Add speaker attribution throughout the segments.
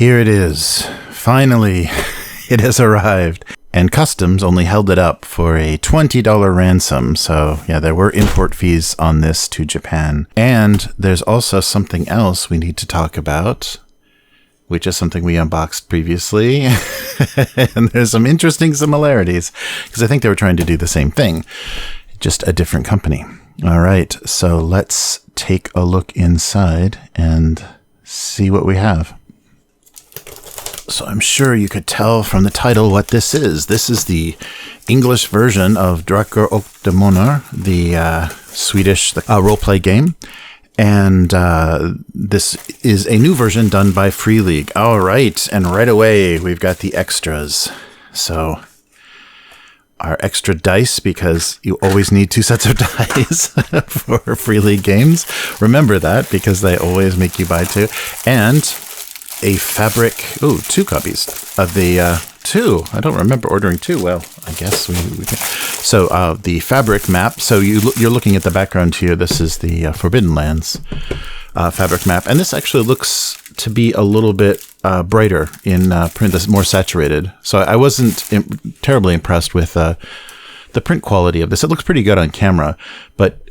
Speaker 1: Here it is. Finally, it has arrived. And Customs only held it up for a $20 ransom. So yeah, there were import fees on this to Japan. And there's also something else we need to talk about, which is something we unboxed previously. And there's some interesting similarities because I think they were trying to do the same thing, just a different company. All right, so let's take a look inside and see what we have. So I'm sure you could tell from the title what this is. This is the English version of Drakar och Demoner, the Swedish roleplay game. And this is a new version done by Free League. All right, and right away we've got the extras. So our extra dice, because you always need 2 sets of dice for Free League games. Remember that, because they always make you buy 2. And a fabric, 2 copies of the 2. I don't remember ordering 2. Well, I guess we can. So the fabric map. So you're looking at the background here. This is the Forbidden Lands fabric map, and this actually looks to be a little bit brighter in print. This is more saturated. So I wasn't terribly impressed with the print quality of this. It looks pretty good on camera, but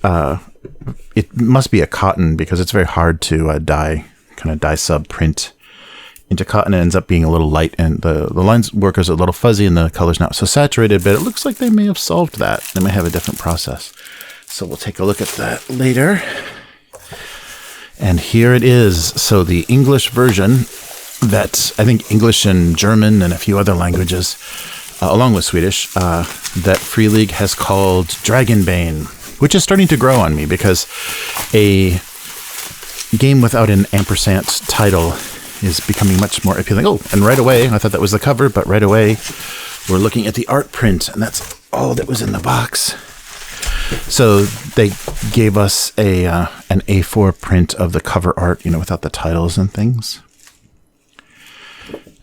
Speaker 1: it must be a cotton because it's very hard to dye sub print into cotton. It ends up being a little light, and the lines work as a little fuzzy, and the color's not so saturated, but it looks like they may have solved that. They may have a different process. So we'll take a look at that later. And here it is. So the English version that I think English and German and a few other languages, along with Swedish, that Free League has called Dragonbane, which is starting to grow on me because a game without an ampersand title is becoming much more appealing. Oh, and right away, I thought that was the cover, but right away we're looking at the art print, and that's all that was in the box. So they gave us an A4 print of the cover art, without the titles and things.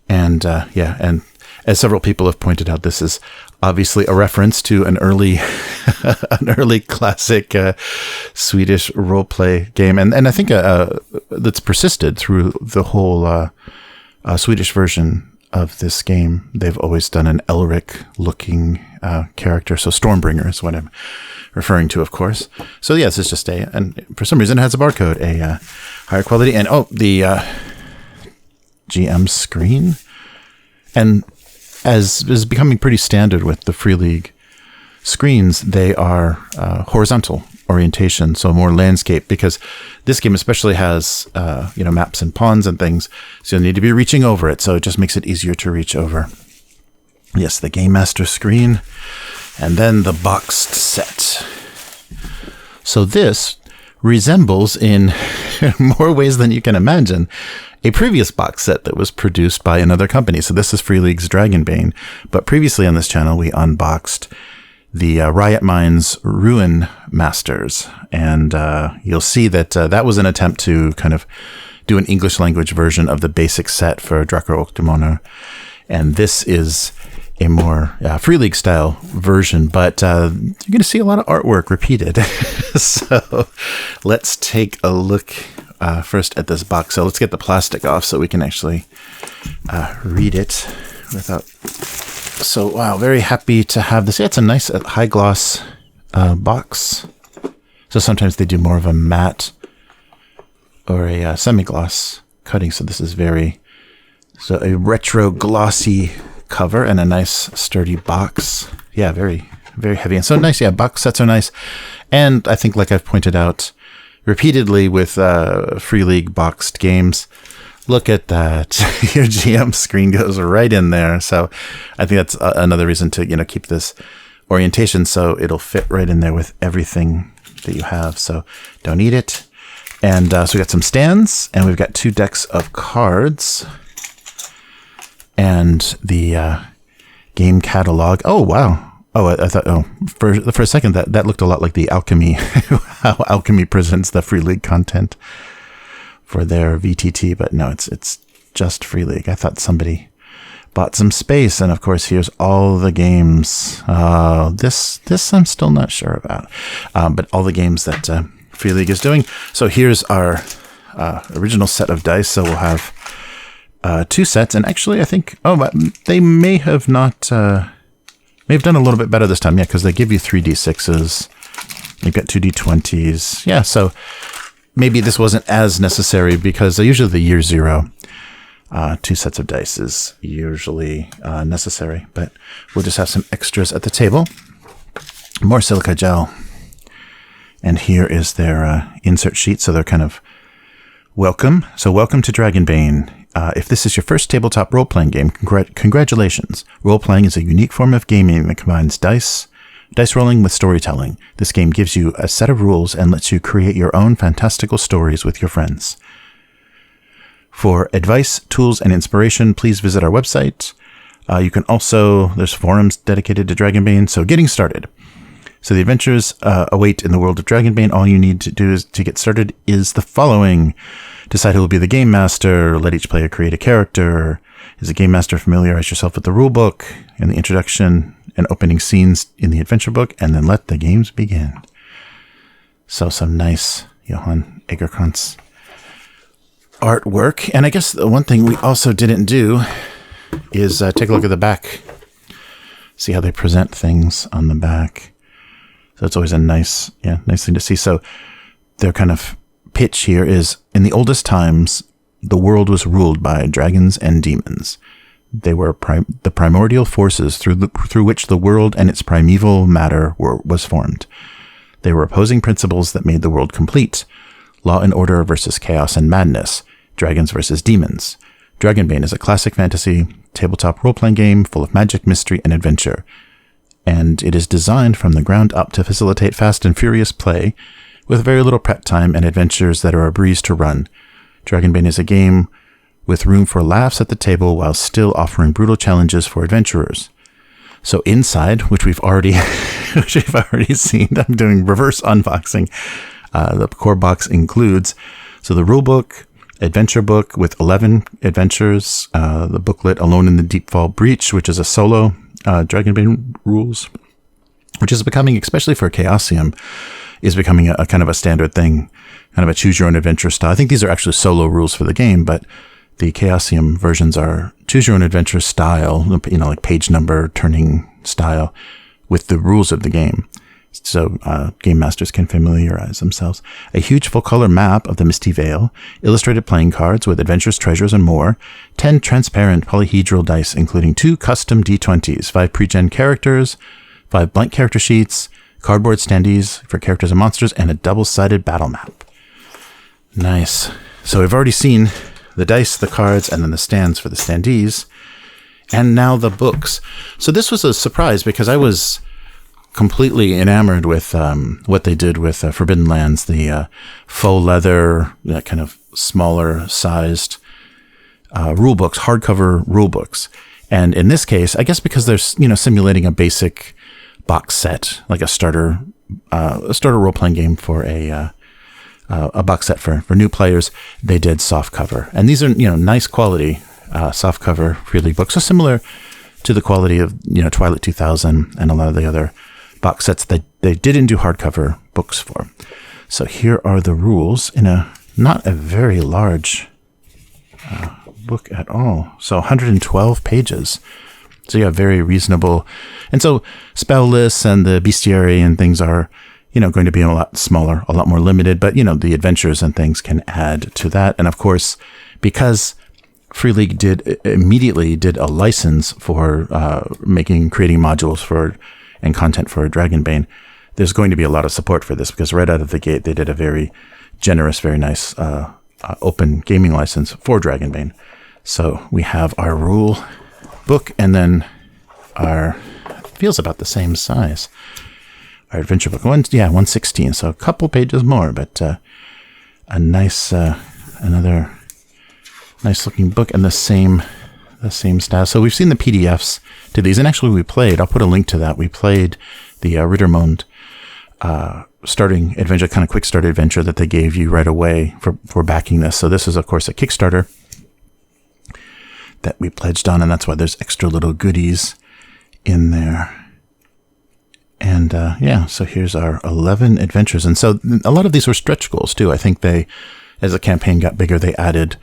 Speaker 1: And and as several people have pointed out, this is obviously a reference to an early classic Swedish roleplay game, and I think that's persisted through the whole Swedish version of this game. They've always done an Elric-looking character, so Stormbringer is what I'm referring to, of course. So yes, it's just and for some reason it has a barcode, a higher quality, and the GM screen, and as is becoming pretty standard with the Free League screens, they are horizontal orientation, so more landscape, because this game especially has maps and pawns and things, so you'll need to be reaching over it, so it just makes it easier to reach over. Yes, the Game Master screen, and then the boxed set. So this resembles, in more ways than you can imagine, a previous box set that was produced by another company. So this is Free League's Dragonbane, but previously on this channel we unboxed the Riot Minds Ruin Masters, and you'll see that that was an attempt to kind of do an English language version of the basic set for Drakar och Demoner, and this is a more Free League style version, but you're going to see a lot of artwork repeated. So let's take a look first at this box. So let's get the plastic off so we can actually read it without. So wow, very happy to have this. Yeah, it's a nice high gloss box. So sometimes they do more of a matte or a semi-gloss cutting. So this is a retro glossy cover and a nice sturdy box. Yeah, very, very heavy. And so nice. Yeah, box sets are nice. And I think, like I've pointed out repeatedly with Free League boxed games, look at that. Your GM screen goes right in there. So I think that's another reason to, keep this orientation so it'll fit right in there with everything that you have. So don't need it. And so we got some stands, and we've got 2 decks of cards, and the game catalog. Oh, wow. Oh, I thought, for a second that looked a lot like the Alchemy, how Alchemy presents the Free League content for their VTT, but no, it's just Free League. I thought somebody bought some space, and of course here's all the games. This I'm still not sure about, but all the games that Free League is doing. So here's our original set of dice. So we'll have 2 sets, and actually I think, they may have not, may have done a little bit better this time, yeah, because they give you 3d6s, you've got 2d20s, yeah, so maybe this wasn't as necessary because usually the year 0, 2 sets of dice is usually necessary, but we'll just have some extras at the table. More silica gel. And here is their insert sheet, so they're kind of welcome. So welcome to Dragonbane. If this is your first tabletop role-playing game, congratulations. Role-playing is a unique form of gaming that combines dice rolling with storytelling. This game gives you a set of rules and lets you create your own fantastical stories with your friends. For advice, tools, and inspiration, please visit our website. You can also, there's forums dedicated to Dragonbane, so getting started. So the adventures await in the world of Dragonbane. All you need to do is to get started is the following. Decide who will be the game master. Let each player create a character. As a game master, familiarize yourself with the rulebook and the introduction and opening scenes in the adventure book, and then let the games begin. So some nice Johan Egerkrantz artwork. And I guess the one thing we also didn't do is take a look at the back. See how they present things on the back. So it's always a nice thing to see. So their kind of pitch here is, in the oldest times, the world was ruled by dragons and demons. They were the primordial forces through which the world and its primeval matter was formed. They were opposing principles that made the world complete. Law and order versus chaos and madness. Dragons versus demons. Dragonbane is a classic fantasy tabletop role-playing game full of magic, mystery, and adventure. And it is designed from the ground up to facilitate fast and furious play with very little prep time and adventures that are a breeze to run. Dragonbane is a game with room for laughs at the table while still offering brutal challenges for adventurers. So inside, which we've already seen, I'm doing reverse unboxing. The core box includes the rulebook, adventure book with 11 adventures, the booklet Alone in the Deepfall Breach, which is a solo Dragonbane rules, which is becoming, especially for Chaosium, is becoming a kind of a standard thing, kind of a choose your own adventure style. I think these are actually solo rules for the game, but the Chaosium versions are choose your own adventure style, like page number turning style with the rules of the game. So game masters can familiarize themselves. A huge full-color map of the Misty Vale, illustrated playing cards with adventures, treasures, and more, 10 transparent polyhedral dice, including 2 custom D20s, 5 pre-gen characters, 5 blank character sheets, cardboard standees for characters and monsters, and a double-sided battle map. Nice. So we've already seen the dice, the cards, and then the stands for the standees, and now the books. So this was a surprise because I was completely enamored with what they did with Forbidden Lands, the faux leather, that kind of smaller sized rule books, hardcover rule books. And in this case, I guess because they're simulating a basic box set, like a starter role playing game for a box set for new players, they did soft cover, and these are nice quality soft cover freely books, so similar to the quality of Twilight 2000 and a lot of the other box sets that they didn't do hardcover books for. So here are the rules in not a very large book at all. So 112 pages. So you have very reasonable. And so spell lists and the bestiary and things are, going to be a lot smaller, a lot more limited. But, the adventures and things can add to that. And of course, because Free League immediately did a license for creating modules and content for Dragonbane, there's going to be a lot of support for this because right out of the gate, they did a very generous, very nice open gaming license for Dragonbane. So we have our rule book and then feels about the same size, our adventure book. 116. So a couple pages more, but a nice, another nice looking book and the same style. So we've seen the PDFs to these, and actually I'll put a link to that. We played the Rittermond starting adventure, kind of quick start adventure that they gave you right away for backing this. So this is, of course, a Kickstarter that we pledged on, and that's why there's extra little goodies in there. And so here's our 11 adventures. And so a lot of these were stretch goals too. I think as the campaign got bigger, they added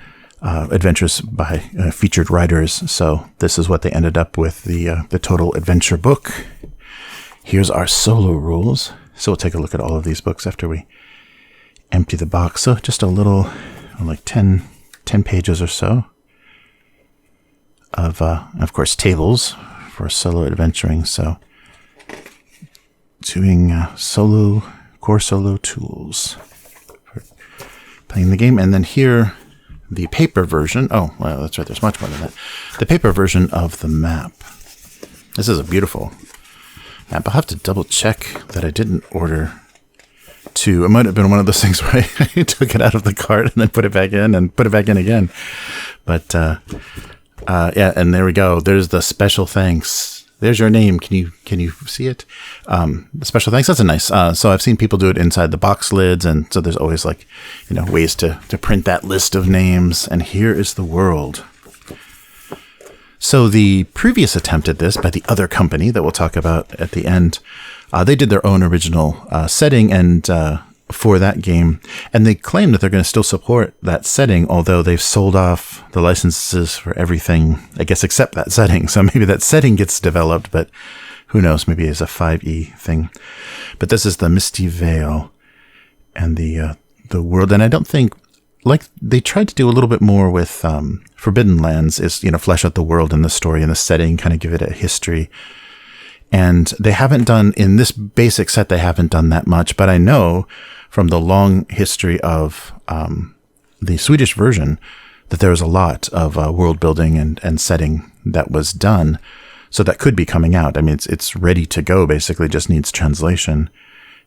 Speaker 1: adventures by featured writers. So this is what they ended up with, the total adventure book. Here's our solo rules. So we'll take a look at all of these books after we empty the box. So just a little, like 10 pages or so of course, tables for solo adventuring. So doing core solo tools for playing the game. And then here, the paper version. Oh, well, that's right. There's much more than that. The paper version of the map. This is a beautiful map. I'll have to double check that I didn't order two. It might have been one of those things where I took it out of the cart and then put it back in and put it back in again. But yeah, and there we go. There's the special thanks. There's your name. Can you see it? The special thanks. That's a nice. So I've seen people do it inside the box lids, and so there's always like, ways to print that list of names. And here is the world. So the previous attempt at this by the other company that we'll talk about at the end, they did their own original setting and for that game, and they claim that they're going to still support that setting, although they've sold off the licenses for everything, I guess, except that setting. So maybe that setting gets developed, but who knows? Maybe it's a 5e thing. But this is the Misty Vale and the world, and I don't think, like they tried to do a little bit more with Forbidden Lands, is flesh out the world and the story and the setting, kind of give it a history. And they haven't done, in this basic set, they haven't done that much. But I know from the long history of the Swedish version that there was a lot of world building and setting that was done. So that could be coming out. I mean, it's ready to go, basically, just needs translation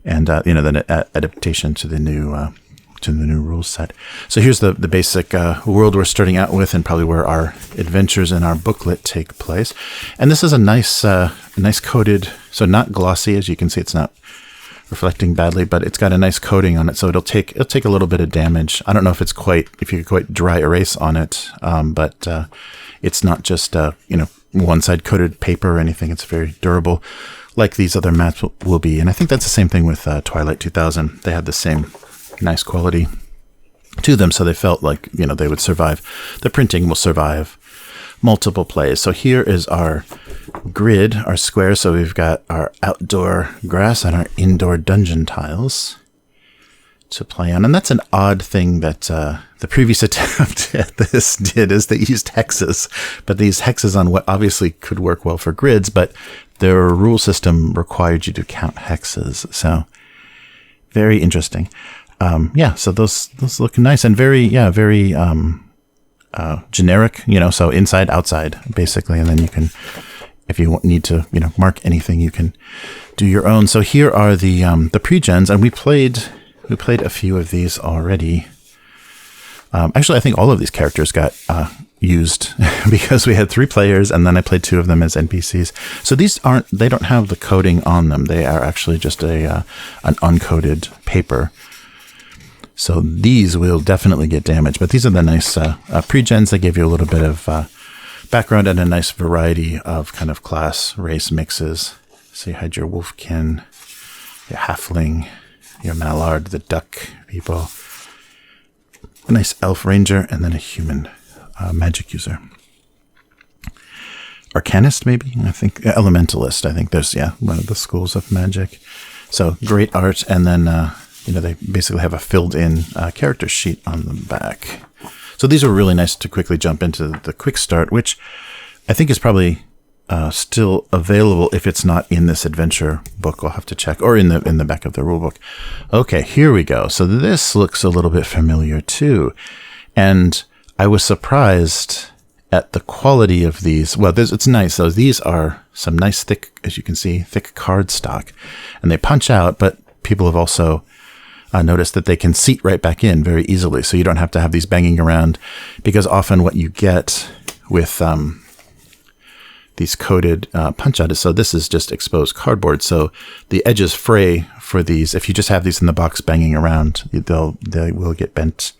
Speaker 1: and, then adaptation to the new rules set. So here's the basic world we're starting out with, and probably where our adventures in our booklet take place. And this is a nice coated, so not glossy, as you can see, it's not reflecting badly, but it's got a nice coating on it, so it'll take a little bit of damage. I don't know if you could quite dry erase on it, but it's not just one side coated paper or anything. It's very durable, like these other maps will be. And I think that's the same thing with Twilight 2000. They had the same nice quality to them, so they felt like they would survive. The printing will survive multiple plays. So here is our grid, our square. So we've got our outdoor grass and our indoor dungeon tiles to play on. And that's an odd thing that the previous attempt at this did, is they used hexes, but these hexes on what obviously could work well for grids, but their rule system required you to count hexes. So very interesting. Yeah, so those look nice and very generic, so inside, outside, basically. And then you can, if you need to, mark anything, you can do your own. So here are the pre-gens, and we played a few of these already. Actually, I think all of these characters got used because we had 3 players, and then I played 2 of them as NPCs. So they don't have the coding on them. They are actually just an uncoated paper. So these will definitely get damaged, but these are the nice pre-gens. They give you a little bit of background and a nice variety of kind of class, race mixes. So you had your wolfkin, your halfling, your mallard, the duck people, a nice elf ranger, and then a human magic user. Arcanist, maybe? I think elementalist. I think there's, one of the schools of magic. So great art, and then they basically have a filled-in character sheet on the back. So these are really nice to quickly jump into the quick start, which I think is probably still available if it's not in this adventure book. I'll have to check, or in the back of the rule book. Okay, here we go. So this looks a little bit familiar too, and I was surprised at the quality of these. Well, it's nice. So these are some nice thick, as you can see, thick cardstock, and they punch out. But people have also notice that they can seat right back in very easily. So you don't have to have these banging around, because often what you get with these coated punch out is, so this is just exposed cardboard. So the edges fray for these. If you just have these in the box banging around, they will get bent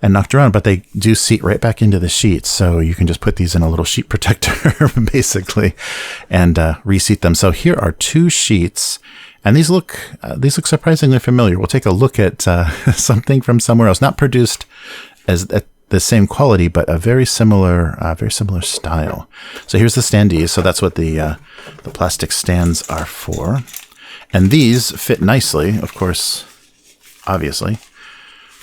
Speaker 1: and knocked around, but they do seat right back into the sheets. So you can just put these in a little sheet protector basically and reseat them. So here are 2 sheets. And these look surprisingly familiar. We'll take a look at something from somewhere else, not produced as the same quality, but a very similar style. So here's the standees. So that's what the plastic stands are for. And these fit nicely, of course, obviously.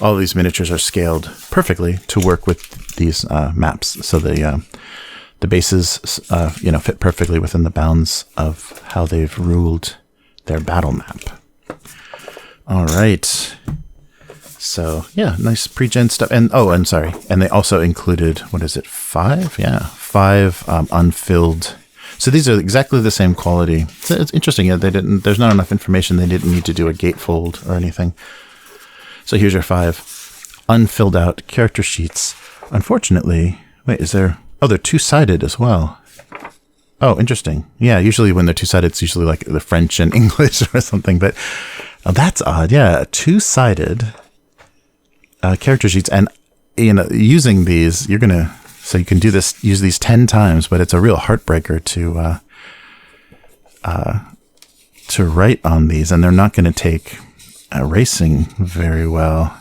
Speaker 1: All of these miniatures are scaled perfectly to work with these maps. So the bases, fit perfectly within the bounds of how they've ruled their battle map. All right. So yeah, nice pre-gen stuff. And I'm sorry. And they also included, what is it? 5? Yeah, 5 unfilled. So these are exactly the same quality. So it's interesting. Yeah, there's not enough information. They didn't need to do a gatefold or anything. So here's your 5 unfilled out character sheets. Unfortunately, wait, they're two-sided as well. Oh, interesting. Yeah, usually when they're two-sided, it's usually like the French and English or something. But that's odd. Yeah, two-sided character sheets. And using these, you can use these 10 times, but it's a real heartbreaker to write on these, and they're not going to take erasing very well.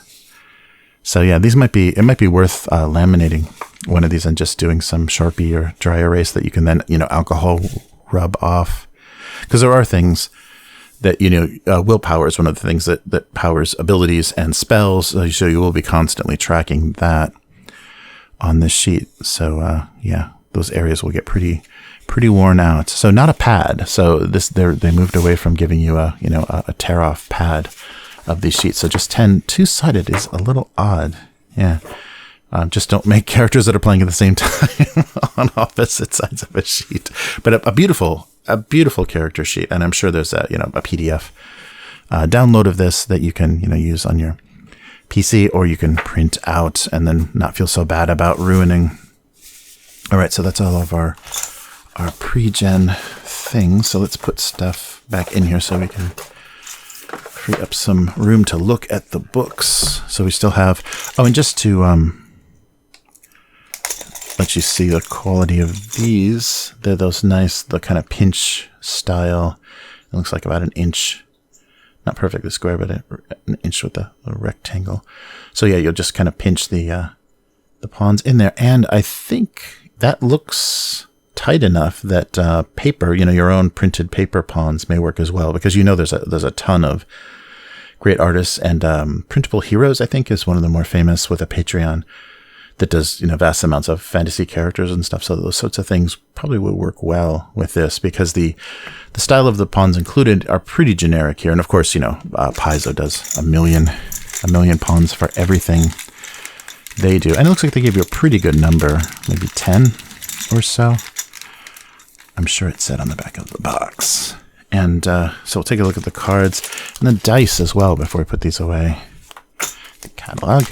Speaker 1: So yeah, it might be worth laminating one of these and just doing some Sharpie or dry erase that you can then, alcohol rub off. Because there are things that, willpower is one of the things that powers abilities and spells. So you will be constantly tracking that on this sheet. So yeah, those areas will get pretty worn out. So not a pad. So they moved away from giving you a tear off pad of these sheets. So just 10 two-sided is a little odd. Yeah. Just don't make characters that are playing at the same time on opposite sides of a sheet. But a beautiful character sheet. And I'm sure there's a PDF download of this that you can, use on your PC, or you can print out and then not feel so bad about ruining. All right. So that's all of our pre-gen things. So let's put stuff back in here so we can free up some room to look at the books. So we still have, and just to let you see the quality of these, they're those nice, the kind of pinch style. It looks like about an inch, not perfectly square, but an inch with a rectangle. So yeah, you'll just kind of pinch the pawns in there. And I think that looks tight enough that paper, your own printed paper pawns may work as well, because there's a ton of great artists, and Printable Heroes, I think, is one of the more famous, with a Patreon that does vast amounts of fantasy characters and stuff. So those sorts of things probably would work well with this, because the style of the pawns included are pretty generic here. And of course, Paizo does a million pawns for everything they do, and it looks like they gave you a pretty good number, maybe 10 or so. I'm sure it said on the back of the box. And so we'll take a look at the cards and the dice as well before we put these away. The catalog.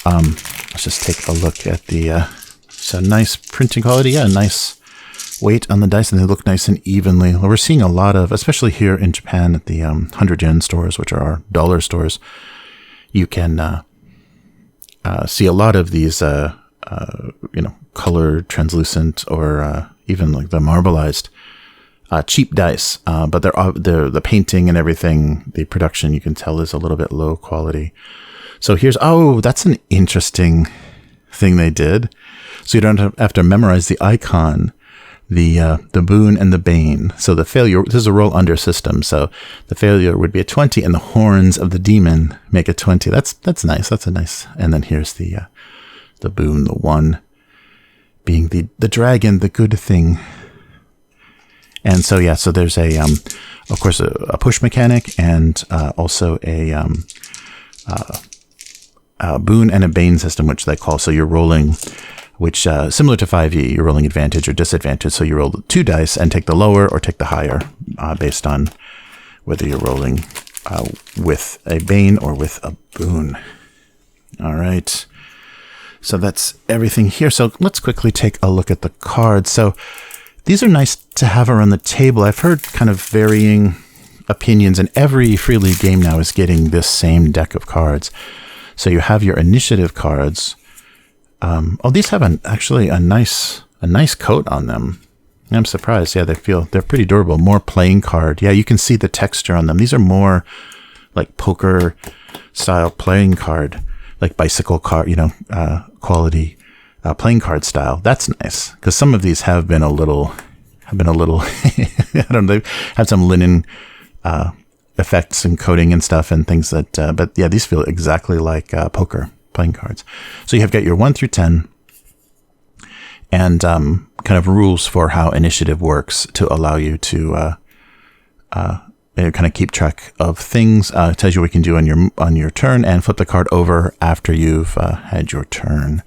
Speaker 1: Let's just take a look at the so nice printing quality. Yeah, nice weight on the dice, and they look nice and evenly. We're seeing a lot of, especially here in Japan at the 100 yen stores, which are our dollar stores, you can see a lot of these colored, translucent, or even like the marbleized cheap dice, but they're the painting and everything, the production, you can tell, is a little bit low quality. So that's an interesting thing they did. So you don't have to memorize the icon, the boon and the bane. So the failure, this is a roll under system. So the failure would be a 20, and the horns of the demon make a 20. That's nice. That's a nice. And then here's the boon, the 1 being the dragon, the good thing. And so, yeah, so there's of course, a push mechanic, and also a boon and a bane system, which they call. So you're rolling, which similar to 5e, you're rolling advantage or disadvantage. So you roll 2 dice and take the lower or take the higher based on whether you're rolling with a bane or with a boon. All right. So that's everything here. So let's quickly take a look at the cards. So these are nice to have around the table. I've heard kind of varying opinions, and every Free League game now is getting this same deck of cards. So you have your initiative cards. These have actually a nice coat on them. I'm surprised. Yeah, they're pretty durable. More playing card. Yeah, you can see the texture on them. These are more like poker style playing card like bicycle car, quality playing card style. That's nice, because some of these have been a little, I don't know, they've had some linen effects and coating and stuff and things that, but yeah, these feel exactly like poker playing cards. So you have got your 1 through 10 and kind of rules for how initiative works to allow you to kind of keep track of things. It tells you what you can do on your turn, and flip the card over after you've had your turn.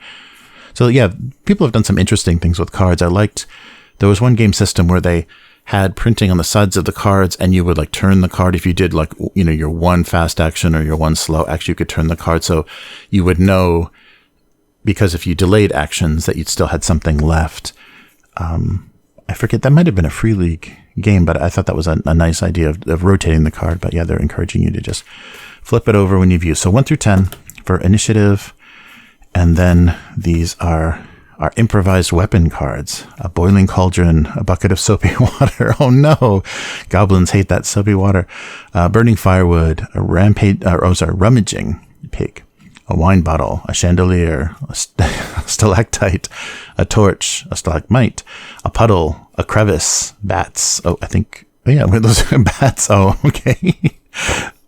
Speaker 1: So yeah, people have done some interesting things with cards. There was one game system where they had printing on the sides of the cards, and you would like turn the card. If you did like, your one fast action or your one slow action, you could turn the card. So you would know, because if you delayed actions, that you'd still had something left. I forget, that might have been a Free League game, but I thought that was a nice idea of rotating the card. But yeah, they're encouraging you to just flip it over when you've used. So 1 through 10 for initiative. And then these are our improvised weapon cards. A boiling cauldron, a bucket of soapy water. Oh no, goblins hate that soapy water. Burning firewood, a rummaging pig, a wine bottle, a chandelier, a stalactite, a torch, a stalagmite, a puddle, a crevice, bats. Those are bats. Oh, okay.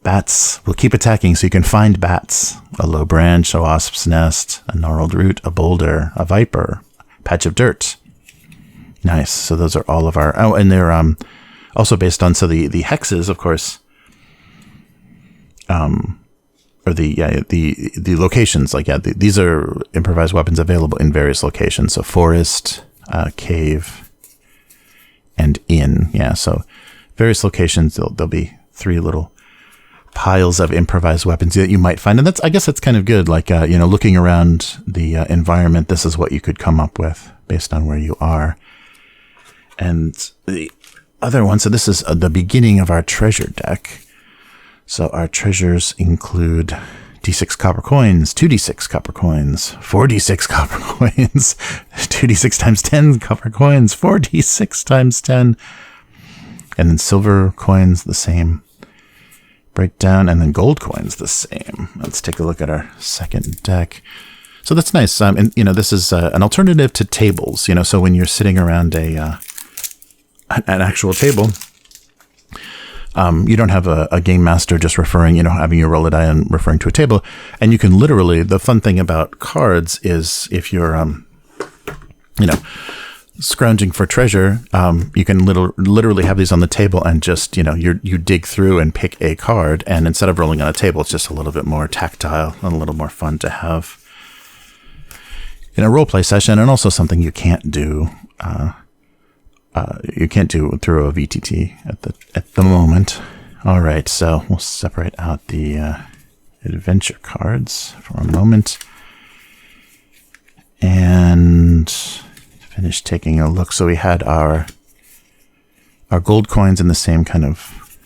Speaker 1: Bats will keep attacking so you can find bats. A low branch, a wasp's nest, a gnarled root, a boulder, a viper, a patch of dirt. Nice. So those are all of our... Oh, and they're also based on... So the hexes, of course... Or the locations. These are improvised weapons available in various locations. So forest, cave, and inn. Yeah, so various locations. There'll be 3 little piles of improvised weapons that you might find. And I guess that's kind of good. Looking around the environment, this is what you could come up with based on where you are. And the other one, so this is the beginning of our treasure deck. So our treasures include D6 copper coins, 2D6 copper coins, 4D6 copper coins, 2D6 times 10 copper coins, 4D6 times 10, and then silver coins, the same breakdown, and then gold coins, the same. Let's take a look at our second deck. So that's nice. And this is an alternative to tables. So when you're sitting around an actual table, you don't have a game master just referring, having you roll a die and referring to a table. And you can literally, the fun thing about cards is if you're, scrounging for treasure, you can literally have these on the table and just, you dig through and pick a card. And instead of rolling on a table, it's just a little bit more tactile and a little more fun to have in a role play session, and also something you can't do. You can't do through a VTT at the moment. All right, so we'll separate out the adventure cards for a moment and finish taking a look. So we had our gold coins in the same kind of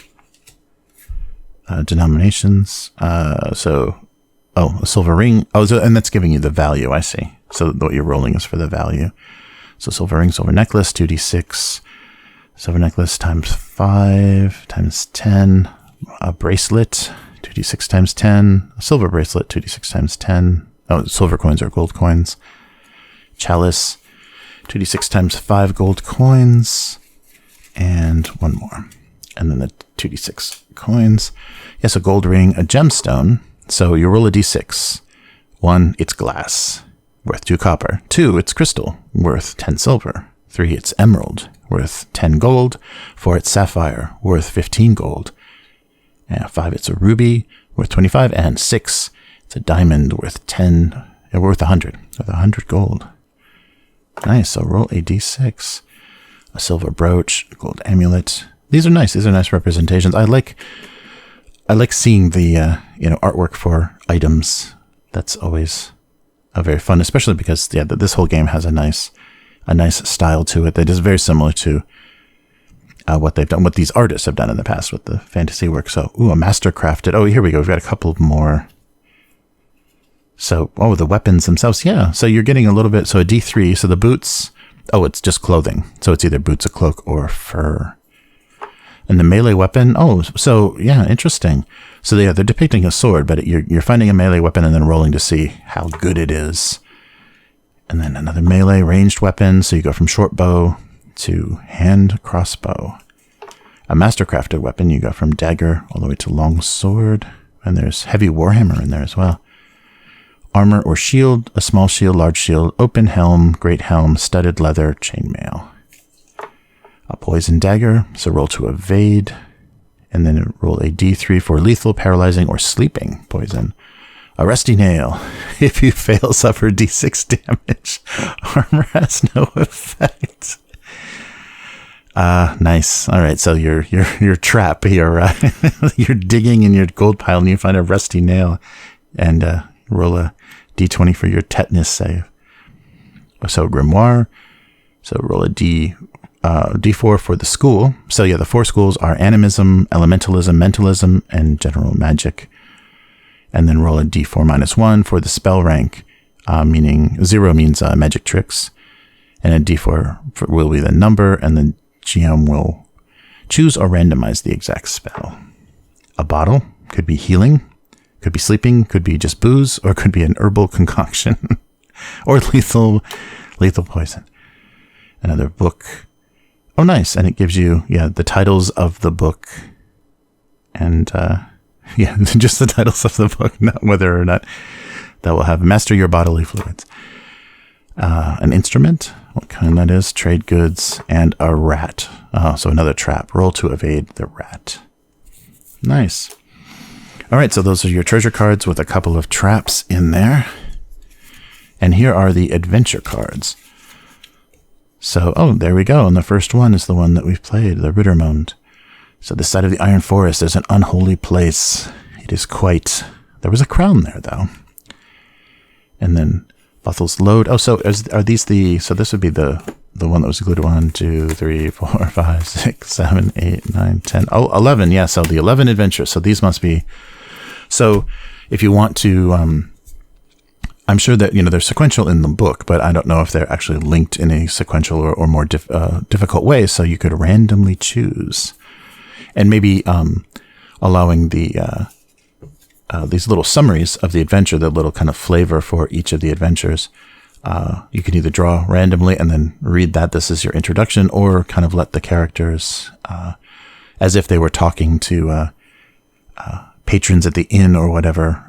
Speaker 1: denominations. A silver ring. And that's giving you the value. I see. So what you're rolling is for the value. So silver ring, silver necklace, 2d6. Silver necklace times 5 times 10. A bracelet, 2d6 times 10. A silver bracelet, 2d6 times 10. Oh, silver coins or gold coins. Chalice, 2d6 times 5 gold coins. And one more. And then the 2d6 coins. Yes, a gold ring, a gemstone. So you roll a d6. 1, it's glass, worth 2 copper. 2, it's crystal, worth 10 silver. 3, it's emerald, worth 10 gold. 4, it's sapphire, worth 15 gold. And 5, it's a ruby, worth 25. And 6, it's a diamond, worth 100. Worth 100 gold. Nice, so roll a d6. A silver brooch, a gold amulet. These are nice. These are nice representations. I like seeing the artwork for items. That's always very fun, especially because this whole game has a nice style to it that is very similar to what they've done, what these artists have done in the past with the fantasy work. So, a master crafted. Oh, here we go. We've got a couple more. So, the weapons themselves. Yeah. So you're getting a little bit. So a D3. So the boots. Oh, it's just clothing. So it's either boots, a cloak, or fur. And the melee weapon, oh, so yeah, interesting. So they're depicting a sword, but you're finding a melee weapon and then rolling to see how good it is. And then another melee ranged weapon, so you go from short bow to hand crossbow. A mastercrafted weapon, you go from dagger all the way to long sword. And there's heavy warhammer in there as well. Armor or shield, a small shield, large shield, open helm, great helm, studded leather, chainmail. A poison dagger, so roll to evade. And then roll a d3 for lethal, paralyzing, or sleeping poison. A rusty nail. If you fail, suffer d6 damage. Armor has no effect. Nice. All right, so your trap, you're digging in your gold pile and you find a rusty nail, and roll a d20 for your tetanus save. So grimoire. So roll a d4 for the school. So yeah, the 4 schools are animism, elementalism, mentalism, and general magic. And then roll a d4 -1 for the spell rank, meaning 0 means magic tricks, and a d4 will be the number, and the GM will choose or randomize the exact spell. A bottle could be healing, could be sleeping, could be just booze, or could be an herbal concoction, or lethal poison. Another book. Oh, nice. And it gives you, the titles of the book. And, just the titles of the book, not whether or not that will have master your bodily fluids. An instrument, what kind that is, trade goods, and a rat. So another trap. Roll to evade the rat. Nice. All right, so those are your treasure cards with a couple of traps in there. And here are the adventure cards. So, there we go. And the first one is the one that we've played, the Rittermond. So this side of the Iron Forest is an unholy place. It is quite... There was a crown there, though. And then Bothel's Load. Oh, so are these the... So this would be the one that was included. 1, 2, 3, 4, 5, 6, 7, 8, 9, 10. Oh, 11. Yeah, so the 11 adventures. So these must be... So if you want to... I'm sure that, they're sequential in the book, but I don't know if they're actually linked in a sequential or more difficult way, so you could randomly choose. And maybe allowing the these little summaries of the adventure, the little kind of flavor for each of the adventures. You can either draw randomly and then read that this is your introduction, or kind of let the characters, as if they were talking to patrons at the inn or whatever,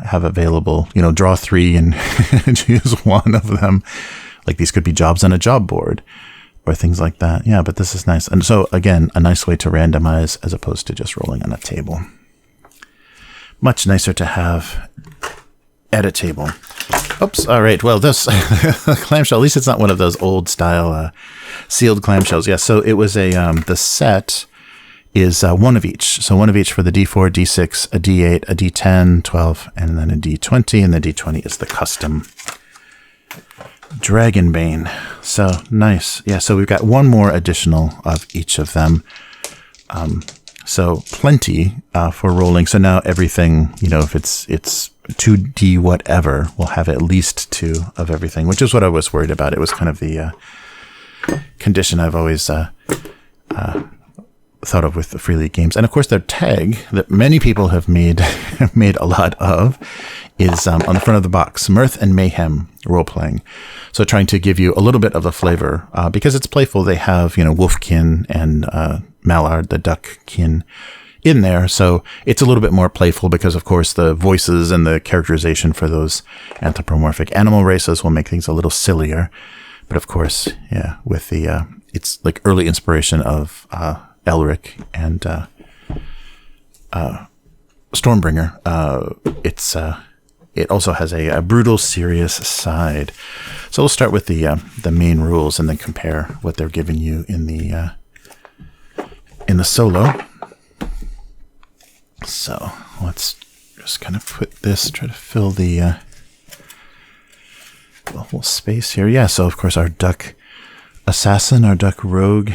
Speaker 1: have available, draw 3 and choose one of them. Like these could be jobs on a job board or things like that. Yeah, but this is nice. And so again, a nice way to randomize as opposed to just rolling on a table. Much nicer to have at a table. Oops. All right. Well, this clamshell, at least it's not one of those old style sealed clamshells. Yeah. So it was the set is one of each. So one of each for the D4, D6, a D8, a D10, 12, and then a D20. And the D20 is the custom Dragonbane. So nice. Yeah, so we've got one more additional of each of them. So plenty for rolling. So now everything, if it's 2D whatever, we'll have at least 2 of everything, which is what I was worried about. It was kind of the condition I've always thought of with the Free League games. And of course, their tag that many people have made a lot of is on the front of the box, Mirth and Mayhem role-playing. So trying to give you a little bit of the flavor, because it's playful. They have, Wolfkin and Mallard, the duckkin, in there. So it's a little bit more playful because, of course, the voices and the characterization for those anthropomorphic animal races will make things a little sillier. But of course, yeah, with the, it's like early inspiration of Elric and Stormbringer. It also has a brutal, serious side. So we'll start with the main rules and then compare what they're giving you in the solo. So let's just kind of put this, try to fill the whole space here. Yeah, so of course our duck assassin, our duck rogue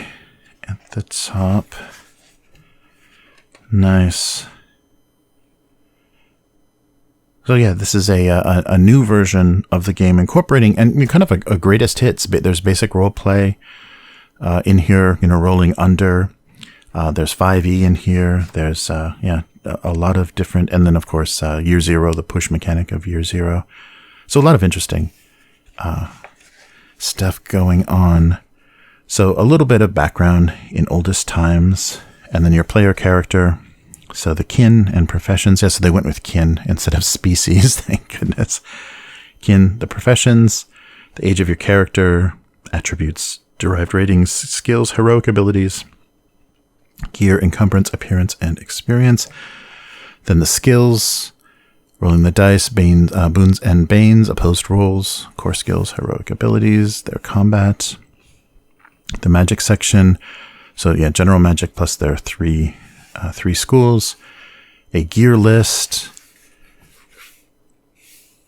Speaker 1: at the top. Nice. So yeah, this is a new version of the game incorporating and kind of a greatest hits. There's basic role play in here, rolling under. There's 5e in here. There's, a lot of different, and then of course, Year Zero, the push mechanic of Year Zero. So a lot of interesting, stuff going on. So a little bit of background in oldest times, and then your player character. So the kin and professions. Yes, so they went with kin instead of species. Thank goodness. Kin, the professions, the age of your character, attributes, derived ratings, skills, heroic abilities, gear, encumbrance, appearance, and experience. Then the skills, rolling the dice, boons and banes, opposed rolls, core skills, heroic abilities, their combat. The magic section. So yeah, general magic plus their three schools. A gear list.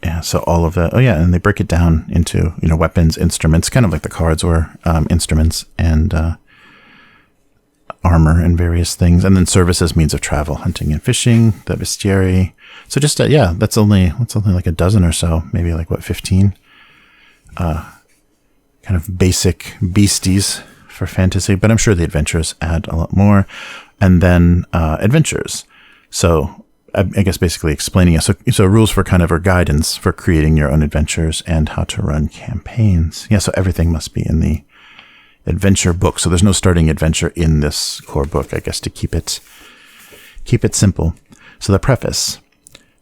Speaker 1: Yeah, so all of that. Oh yeah, and they break it down into, weapons, instruments, kind of like the cards were, instruments and armor and various things. And then services, means of travel, hunting and fishing, the bestiary. So just, that's only like a dozen or so, maybe like 15? Kind of basic beasties for fantasy, but I'm sure the adventures add a lot more. And then adventures. So I guess basically explaining it. So rules for or guidance for creating your own adventures and how to run campaigns. Yeah, so everything must be in the adventure book. So there's no starting adventure in this core book, I guess, to keep it simple. So the preface.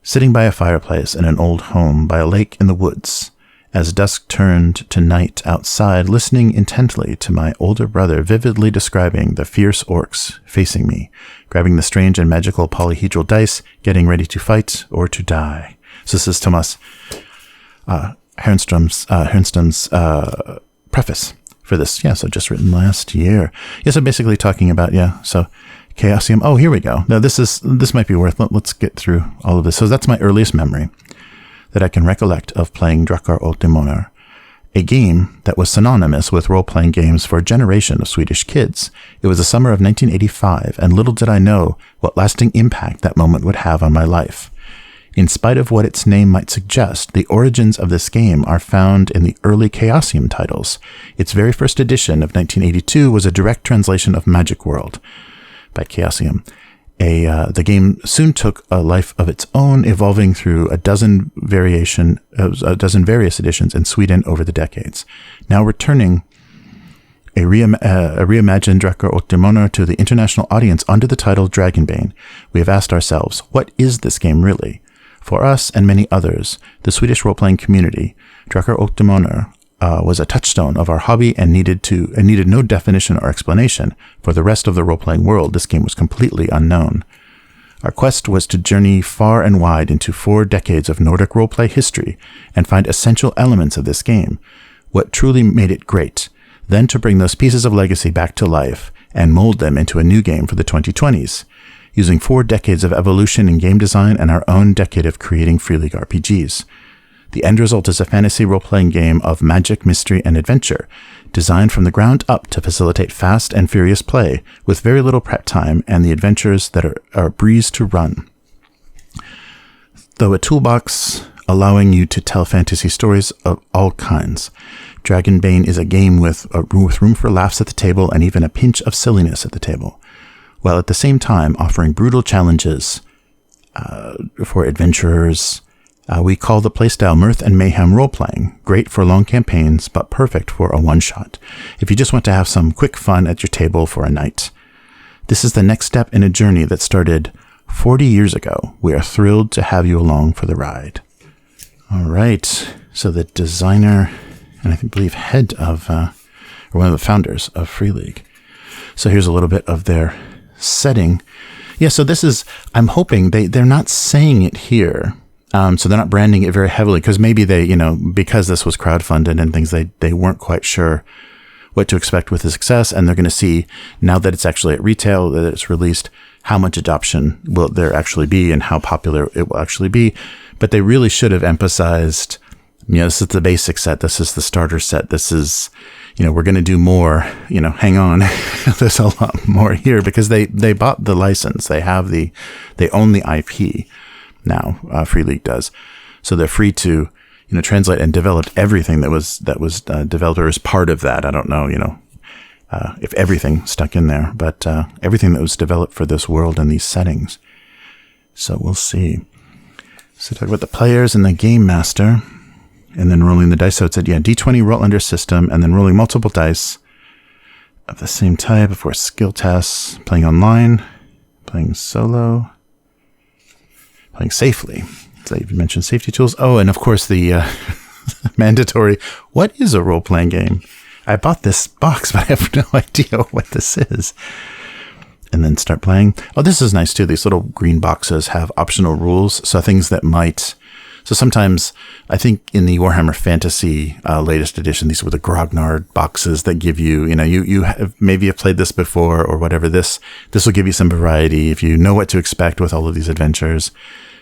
Speaker 1: Sitting by a fireplace in an old home by a lake in the woods, as dusk turned to night outside, listening intently to my older brother vividly describing the fierce orcs facing me, grabbing the strange and magical polyhedral dice, getting ready to fight or to die. So this is Thomas Hernstrom's preface for this. Yeah, so just written last year. Yeah, so basically talking about, so Chaosium. Oh, here we go. Now this might be worth, let's get through all of this. So that's my earliest memory that I can recollect of playing Drakar och Demoner, a game that was synonymous with role-playing games for a generation of Swedish kids. It was the summer of 1985, and little did I know what lasting impact that moment would have on my life. In spite of what its name might suggest, the origins of this game are found in the early Chaosium titles. Its very first edition of 1982 was a direct translation of Magic World by Chaosium. The game soon took a life of its own, evolving through a dozen various editions in Sweden over the decades. Now returning a reimagined Drakar och Demoner to the international audience under the title Dragonbane, we have asked ourselves, what is this game really? For us and many others, the Swedish role-playing community, Drakar och Demoner was a touchstone of our hobby and needed no definition or explanation. For the rest of the role-playing world, this game was completely unknown. Our quest was to journey far and wide into 4 decades of Nordic roleplay history and find essential elements of this game, what truly made it great, then to bring those pieces of legacy back to life and mold them into a new game for the 2020s, using 4 decades of evolution in game design and our own decade of creating Free League RPGs. The end result is a fantasy role-playing game of magic, mystery, and adventure, designed from the ground up to facilitate fast and furious play with very little prep time and the adventures that are a breeze to run. Though a toolbox allowing you to tell fantasy stories of all kinds, Dragonbane is a game with room for laughs at the table and even a pinch of silliness at the table, while at the same time offering brutal challenges for adventurers. We call the playstyle Mirth and Mayhem role-playing, great for long campaigns, but perfect for a one-shot, if you just want to have some quick fun at your table for a night. This is the next step in a journey that started 40 years ago. We are thrilled to have you along for the ride. All right, so the designer, and I believe head of, or one of the founders of Free League. So here's a little bit of their setting. Yeah, so this is, I'm hoping they're not saying it here. So they're not branding it very heavily because maybe they, because this was crowdfunded and things, they weren't quite sure what to expect with the success. And they're going to see now that it's actually at retail, that it's released, how much adoption will there actually be and how popular it will actually be. But they really should have emphasized, this is the basic set. This is the starter set. This is, we're going to do more, hang on. There's a lot more here because they bought the license. They own the IP. Now, Free League does. So they're free to, translate and develop everything that was developed or as part of that. I don't know, if everything stuck in there, but everything that was developed for this world and these settings. So we'll see. So talk about the players and the game master, and then rolling the dice. So it's a D20 roll under system, and then rolling multiple dice of the same type for skill tests, playing online, playing solo, playing safely. So you mentioned safety tools. Oh, and of course the mandatory, what is a role-playing game? I bought this box, but I have no idea what this is. And then start playing. Oh, this is nice too. These little green boxes have optional rules. So things that might... So sometimes, I think in the Warhammer Fantasy latest edition, these were the Grognard boxes that give you, you have, maybe have played this before or whatever. This will give you some variety. If you know what to expect with all of these adventures,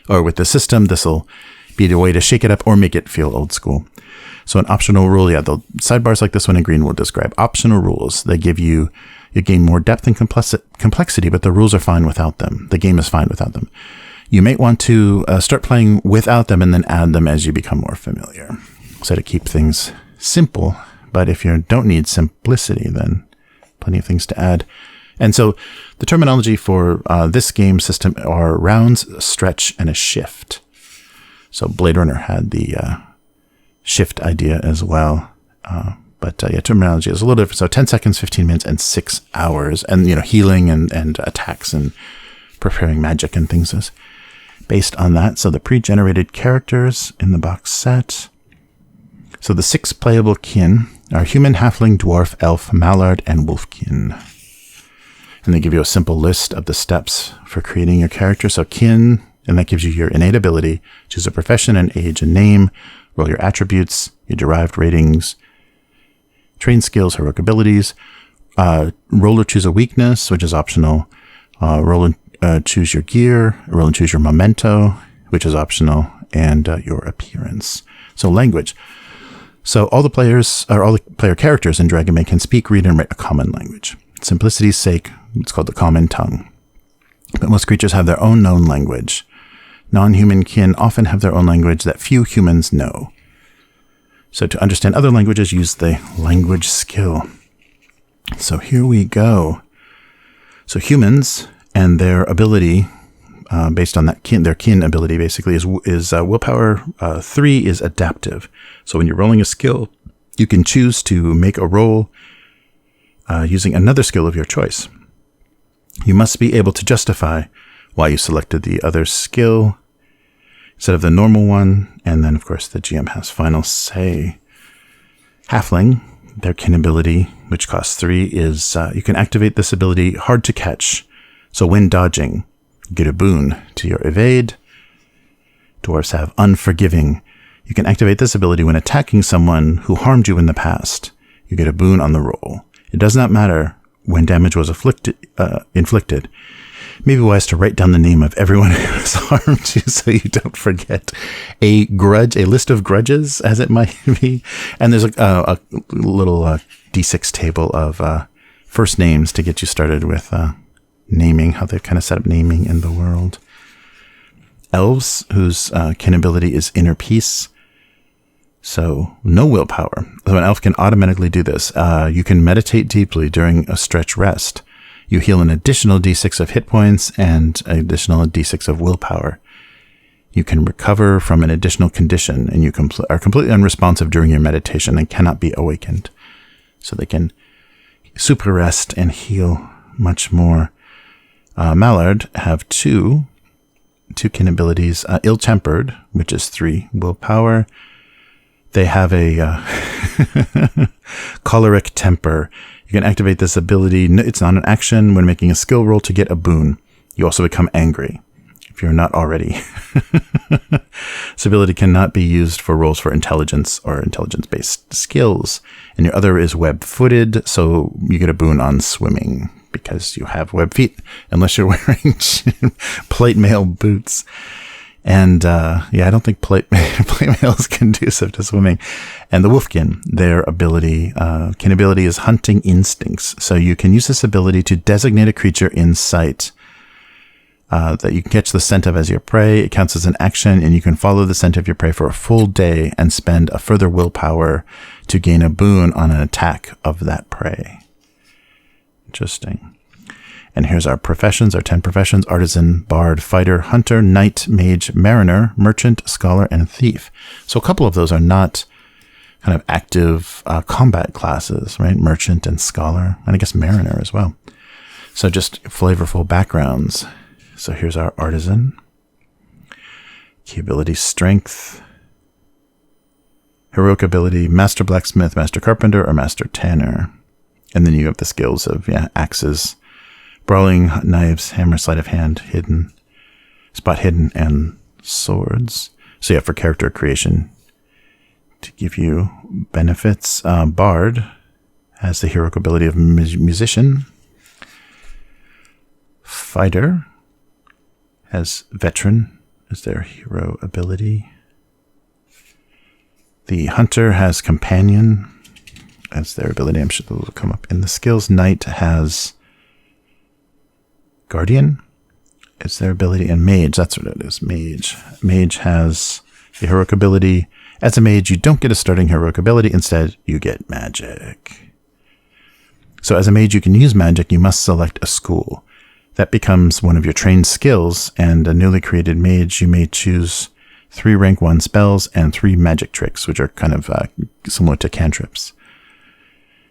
Speaker 1: or with the system, this will be the way to shake it up or make it feel old school. So an optional rule, the sidebars like this one in green will describe optional rules. They give you gain more depth and complexity, but the rules are fine without them. The game is fine without them. You may want to start playing without them and then add them as you become more familiar. So to keep things simple, but if you don't need simplicity, then plenty of things to add. And so the terminology for this game system are rounds, a stretch, and a shift. So Blade Runner had the shift idea as well. But terminology is a little different. So 10 seconds, 15 minutes, and 6 hours. And, healing and attacks and preparing magic and things is based on that. So the pre-generated characters in the box set. So the 6 playable kin are human, halfling, dwarf, elf, mallard, and wolfkin. And they give you a simple list of the steps for creating your character. So kin, and that gives you your innate ability. Choose a profession and age and name. Roll your attributes, your derived ratings, train skills, heroic abilities. Roll or choose a weakness, which is optional. Roll and choose your gear. Roll and choose your memento, which is optional, and your appearance. So language. So all the player characters in Dragonbane can speak, read, and write a common language. Simplicity's sake, it's called the common tongue. But most creatures have their own known language. Non-human kin often have their own language that few humans know. So to understand other languages, use the language skill. So here we go. So humans and their ability, based on that their kin ability, basically is willpower 3 is adaptive. So when you're rolling a skill, you can choose to make a roll using another skill of your choice. You must be able to justify why you selected the other skill instead of the normal one. And then, of course, the GM has final say. Halfling, their kin ability, which costs 3, is you can activate this ability hard to catch. So when dodging, you get a boon to your evade. Dwarves have unforgiving. You can activate this ability when attacking someone who harmed you in the past. You get a boon on the roll. It does not matter when damage was inflicted. It may be wise to write down the name of everyone who has harmed you so you don't forget. A list of grudges, as it might be. And there's a little D6 table of first names to get you started with naming, how they've kind of set up naming in the world. Elves, whose kin ability is inner peace. So no willpower. So an elf can automatically do this. You can meditate deeply during a stretch rest. You heal an additional d6 of hit points and an additional d6 of willpower. You can recover from an additional condition, and you are completely unresponsive during your meditation and cannot be awakened. So they can super rest and heal much more. Mallard have two kin abilities. Ill-tempered, which is 3 willpower. They have a choleric temper. You can activate this ability. It's not an action when making a skill roll to get a boon. You also become angry if you're not already. This ability cannot be used for rolls for intelligence or intelligence-based skills. And your other is web-footed, so you get a boon on swimming because you have web feet, unless you're wearing plate mail boots. And I don't think plate mail is conducive to swimming. And the Wolfkin, their ability, kin ability is hunting instincts. So you can use this ability to designate a creature in sight that you can catch the scent of as your prey. It counts as an action, and you can follow the scent of your prey for a full day and spend a further willpower to gain a boon on an attack of that prey. Interesting. And here's our professions, our 10 professions: artisan, bard, fighter, hunter, knight, mage, mariner, merchant, scholar, and thief. So a couple of those are not kind of active combat classes, right? Merchant and scholar, and I guess mariner as well. So just flavorful backgrounds. So here's our artisan. Key ability: strength. Heroic ability: master blacksmith, master carpenter, or master tanner. And then you have the skills of axes, brawling, knives, hammer, sleight of hand, hidden, spot hidden, and swords. So yeah, for character creation, to give you benefits, bard has the heroic ability of musician. Fighter has veteran as their hero ability. The hunter has companion as their ability. I'm sure those will come up in the skills. Knight has guardian as their ability, and mage, that's what it is, mage. Mage has the heroic ability. As a mage, you don't get a starting heroic ability. Instead, you get magic. So as a mage, you can use magic. You must select a school. That becomes one of your trained skills, and a newly created mage, you may choose 3 rank 1 spells and 3 magic tricks, which are kind of similar to cantrips.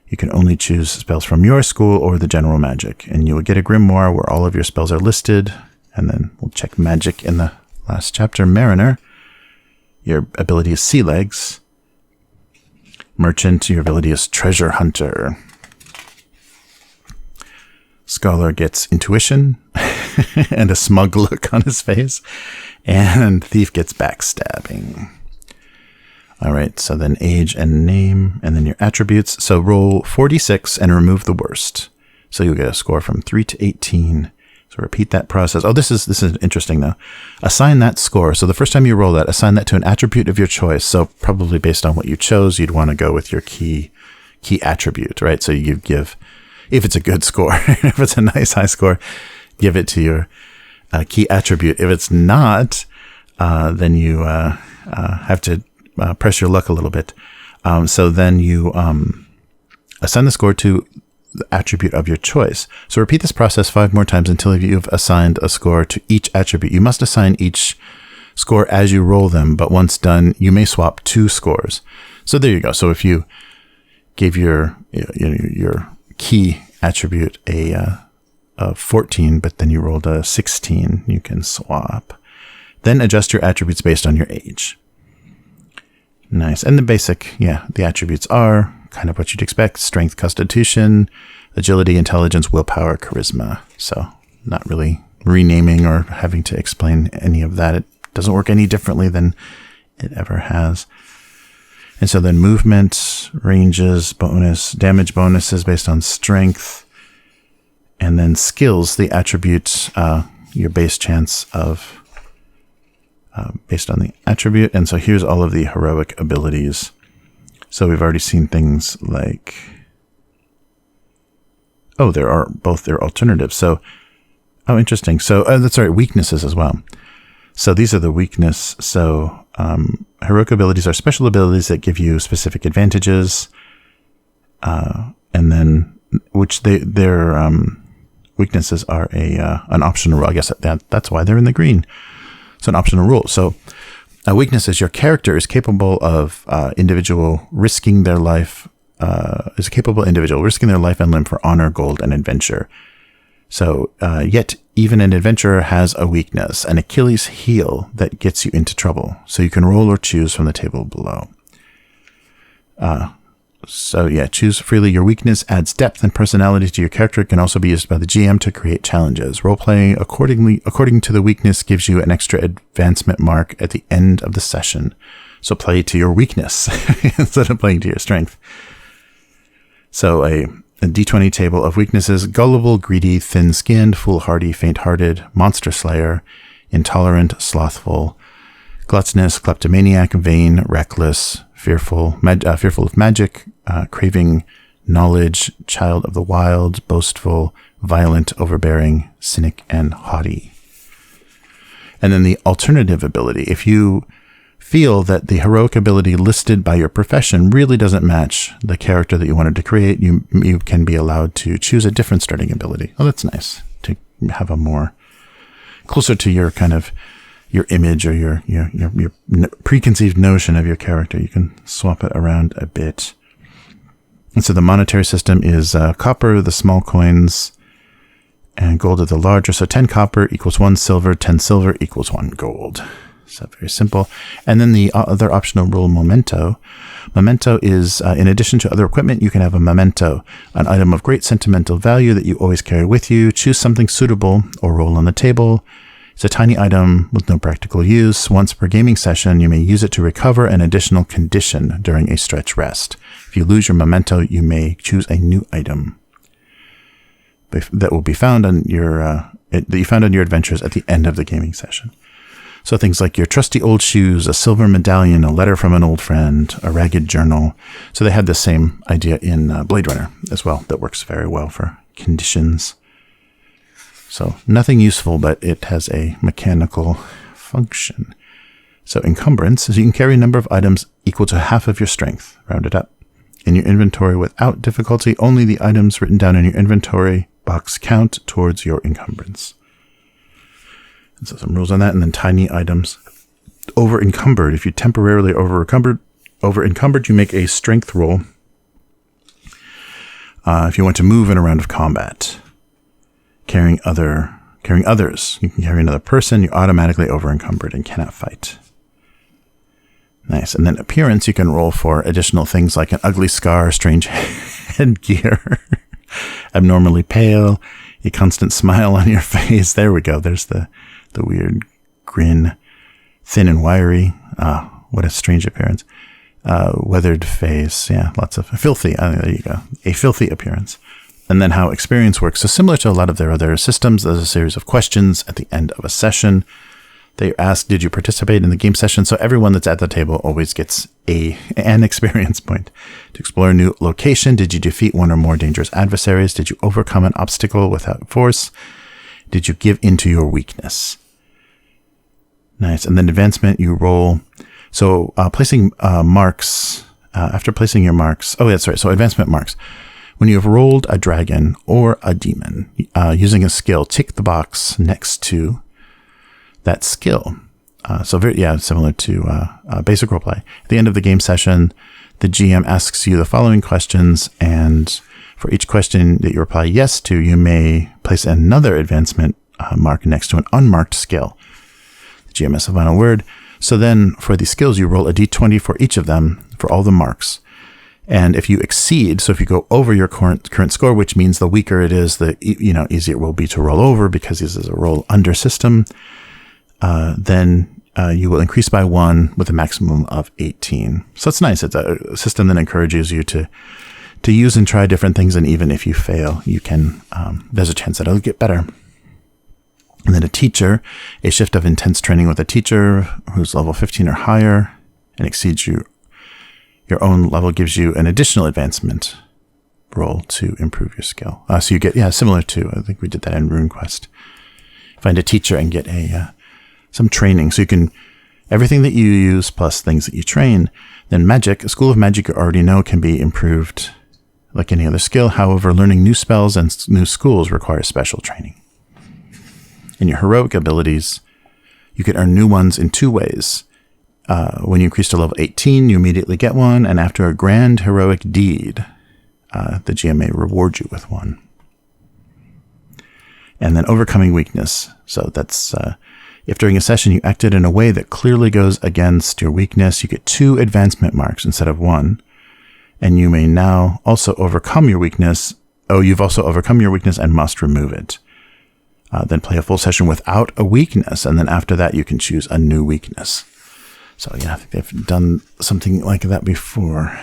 Speaker 1: You can only choose spells from your school or the general magic, and you will get a grimoire where all of your spells are listed. And then we'll check magic in the last chapter. Mariner, your ability is sea legs. Merchant, your ability is treasure hunter. Scholar gets intuition and a smug look on his face. And thief gets backstabbing. All right, so then age and name, and then your attributes. So roll 4d6 and remove the worst. So you'll get a score from 3 to 18. So repeat that process. Oh, this is interesting though. Assign that score. So the first time you roll that, assign that to an attribute of your choice. So probably based on what you chose, you'd want to go with your key attribute, right? So you give, if it's a good score, if it's a nice high score, give it to your key attribute. If it's not, then you have to press your luck a little bit. So then you assign the score to the attribute of your choice. So repeat this process 5 more times until you've assigned a score to each attribute. You must assign each score as you roll them, but once done, you may swap 2 scores. So there you go. So if you gave your key attribute a 14, but then you rolled a 16, you can swap. Then adjust your attributes based on your age. Nice. And the basic, the attributes are kind of what you'd expect: strength, constitution, agility, intelligence, willpower, charisma. So not really renaming or having to explain any of that. It doesn't work any differently than it ever has. And so then movement, ranges, bonus, damage bonuses based on strength, and then skills, the attributes, your base chance of based on the attribute. And so here's all of the heroic abilities. So we've already seen things like, oh, there are both their alternatives. So, oh, interesting. So that's right, weaknesses as well. So these are the weakness. So heroic abilities are special abilities that give you specific advantages, and then which their weaknesses are an optional rule. I guess that's why they're in the green. So an optional rule. So a weakness is your character is capable of risking their life and limb for honor, gold, and adventure. So yet even an adventurer has a weakness, an Achilles heel that gets you into trouble. So you can roll or choose from the table below. Choose freely. Your weakness adds depth and personality to your character. It can also be used by the GM to create challenges. Role-playing according to the weakness gives you an extra advancement mark at the end of the session. So play to your weakness instead of playing to your strength. So a D20 table of weaknesses: gullible, greedy, thin-skinned, foolhardy, faint-hearted, monster slayer, intolerant, slothful, gluttonous, kleptomaniac, vain, reckless, fearful of magic, craving knowledge, child of the wild, boastful, violent, overbearing, cynic, and haughty. And then the alternative ability: if you feel that the heroic ability listed by your profession really doesn't match the character that you wanted to create, you can be allowed to choose a different starting ability. Oh, that's nice to have a more closer to your kind of your image or your preconceived notion of your character. You can swap it around a bit. And so the monetary system is copper, the small coins, and gold are the larger. So 10 copper equals 1 silver, 10 silver equals 1 gold. So very simple. And then the other optional rule, memento. Memento is, in addition to other equipment, you can have a memento, an item of great sentimental value that you always carry with you. Choose something suitable or roll on the table. It's a tiny item with no practical use. Once per gaming session, you may use it to recover an additional condition during a stretch rest. If you lose your memento, you may choose a new item that will be found on your that you found on your adventures at the end of the gaming session. So things like your trusty old shoes, a silver medallion, a letter from an old friend, a ragged journal. So they had the same idea in Blade Runner as well. That works very well for conditions. So nothing useful, but it has a mechanical function. So encumbrance is you can carry a number of items equal to half of your strength, rounded up. In your inventory without difficulty, only the items written down in your inventory box count towards your encumbrance. And so some rules on that, and then tiny items. Over encumbered. If you temporarily over encumbered, you make a strength roll. If you want to move in a round of combat. Carrying others. You can carry another person. You're automatically over encumbered and cannot fight. Nice. And then appearance, you can roll for additional things like an ugly scar, strange headgear, abnormally pale, a constant smile on your face. There we go. There's the weird grin, thin and wiry. What a strange appearance. Weathered face. Yeah, lots of filthy. There you go. A filthy appearance. And then how experience works. So similar to a lot of their other systems, there's a series of questions at the end of a session. They ask, did you participate in the game session? So everyone that's at the table always gets an experience point. To explore a new location, did you defeat one or more dangerous adversaries? Did you overcome an obstacle without force? Did you give into your weakness? Nice. And then advancement, you roll. So placing marks, after placing your marks. Oh, that's right. So advancement marks. When you have rolled a dragon or a demon using a skill, tick the box next to that skill. Similar to basic roleplay. At the end of the game session, the GM asks you the following questions, and for each question that you reply yes to, you may place another advancement mark next to an unmarked skill. The GM has the final word. So then for the skills, you roll a d20 for each of them for all the marks. And if you exceed, so if you go over your current score, which means the weaker it is, the easier it will be to roll over because this is a roll under system, then you will increase by 1 with a maximum of 18. So it's nice. It's a system that encourages you to use and try different things. And even if you fail, you can, there's a chance that it'll get better. And then a teacher, a shift of intense training with a teacher who's level 15 or higher and exceeds your own level gives you an additional advancement roll to improve your skill. So you get, similar to, I think we did that in RuneQuest. Find a teacher and get some training. So you can, everything that you use plus things that you train. Then magic, a school of magic you already know can be improved like any other skill. However, learning new spells and new schools requires special training. In your heroic abilities, you can earn new ones in 2 ways. When you increase to level 18, you immediately get one, and after a grand heroic deed, the GM may reward you with one. And then overcoming weakness. So that's if during a session you acted in a way that clearly goes against your weakness, you get 2 advancement marks instead of 1. And you may now also overcome your weakness. Oh, you've also overcome your weakness and must remove it. Then play a full session without a weakness, and then after that you can choose a new weakness. So yeah, I think they've done something like that before.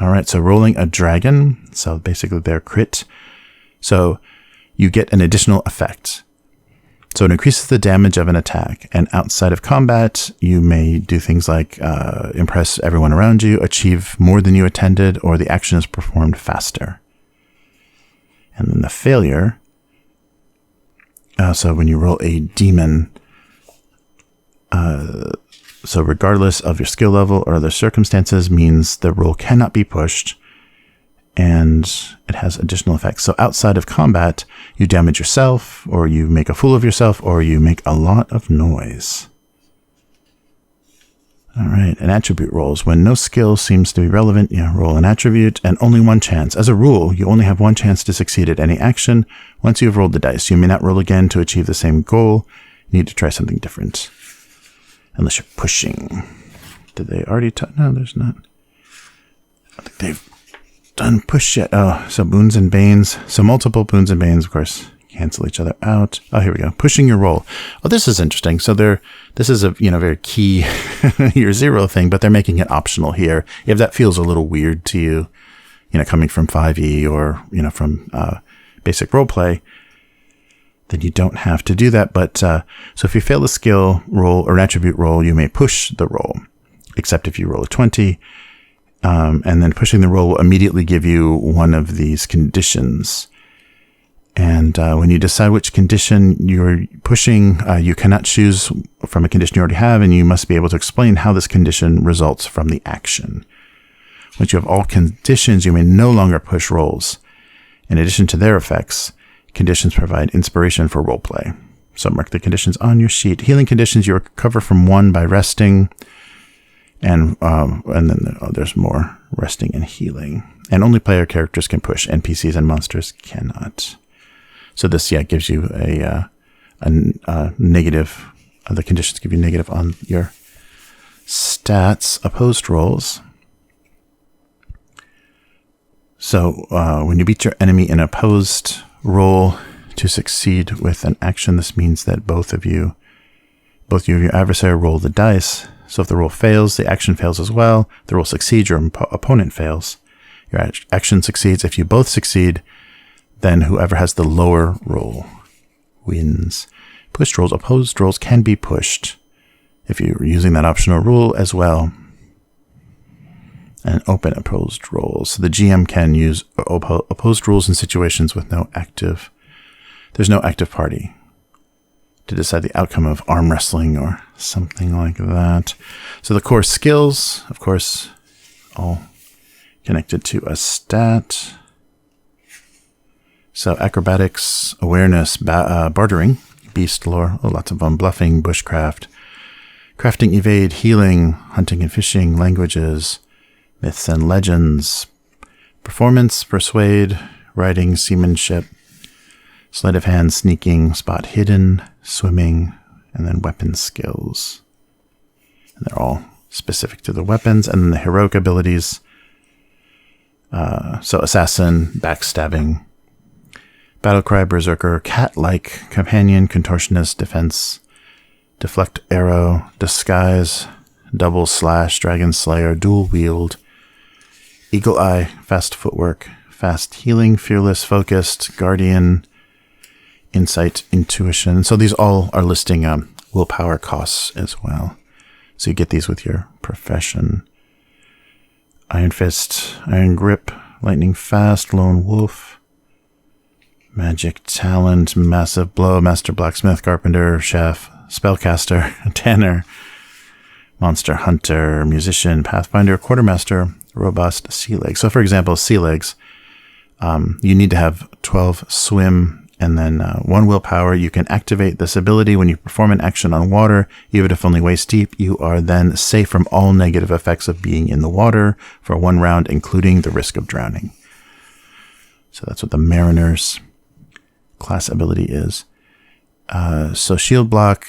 Speaker 1: All right, so rolling a dragon. So basically they're crit. So you get an additional effect. So it increases the damage of an attack. And outside of combat, you may do things like impress everyone around you, achieve more than you intended, or the action is performed faster. And then the failure. So when you roll a demon, So regardless of your skill level or other circumstances means the roll cannot be pushed, and it has additional effects. So outside of combat, you damage yourself, or you make a fool of yourself, or you make a lot of noise. All right, and attribute rolls. When no skill seems to be relevant, you roll an attribute and only one chance. As a rule, you only have one chance to succeed at any action. Once you have rolled the dice, you may not roll again to achieve the same goal. You need to try something different. Unless you're pushing. Did they already no, there's not. I think they've done push yet. Oh, so boons and banes. So multiple boons and banes, of course, cancel each other out. Oh, here we go. Pushing your roll. Oh, this is interesting. So this is a, very key year 0 thing, but they're making it optional here. If that feels a little weird to you, coming from 5e or, from basic roleplay, then you don't have to do that. But so if you fail a skill roll or an attribute roll, you may push the roll, except if you roll a 20. And then pushing the roll will immediately give you one of these conditions. And when you decide which condition you're pushing, you cannot choose from a condition you already have, and you must be able to explain how this condition results from the action. Once you have all conditions, you may no longer push rolls. In addition to their effects, conditions provide inspiration for roleplay. So mark the conditions on your sheet. Healing conditions, you recover from 1 by resting. And then there's more resting and healing. And only player characters can push. NPCs and monsters cannot. So this, gives you a negative. The conditions give you negative on your stats. Opposed rolls. So when you beat your enemy in opposed roll to succeed with an action, this means that both of you and your adversary roll the dice. So if the roll fails, the action fails as well. If the roll succeeds, your opponent fails. Your action succeeds. If you both succeed, then whoever has the lower roll wins. Pushed rolls, opposed rolls can be pushed if you're using that optional rule as well. And open opposed rolls. So the GM can use opposed rules in situations with there's no active party to decide the outcome of arm wrestling or something like that. So the core skills, of course, all connected to a stat. So acrobatics, awareness, bartering, beast lore, lots of them, bluffing, bushcraft, crafting, evade, healing, hunting and fishing, languages, myths and legends, performance, persuade, writing, seamanship, sleight of hand, sneaking, spot hidden, swimming, and then weapon skills. And they're all specific to the weapons. And then the heroic abilities. So assassin, backstabbing, battlecry, berserker, cat-like, companion, contortionist, defense, deflect arrow, disguise, double slash, dragon slayer, dual wield, eagle eye, fast footwork, fast healing, fearless, focused, guardian, insight, intuition. So these all are listing willpower costs as well. So you get these with your profession. Iron fist, iron grip, lightning fast, lone wolf, magic talent, massive blow, master blacksmith, carpenter, chef, spellcaster, tanner, monster hunter, musician, pathfinder, quartermaster, robust, sea legs. So for example, sea legs, you need to have 12 swim and then 1 willpower. You can activate this ability when you perform an action on water, even if only waist deep. You are then safe from all negative effects of being in the water for 1 round, including the risk of drowning. So that's what the mariner's class ability is. So shield block,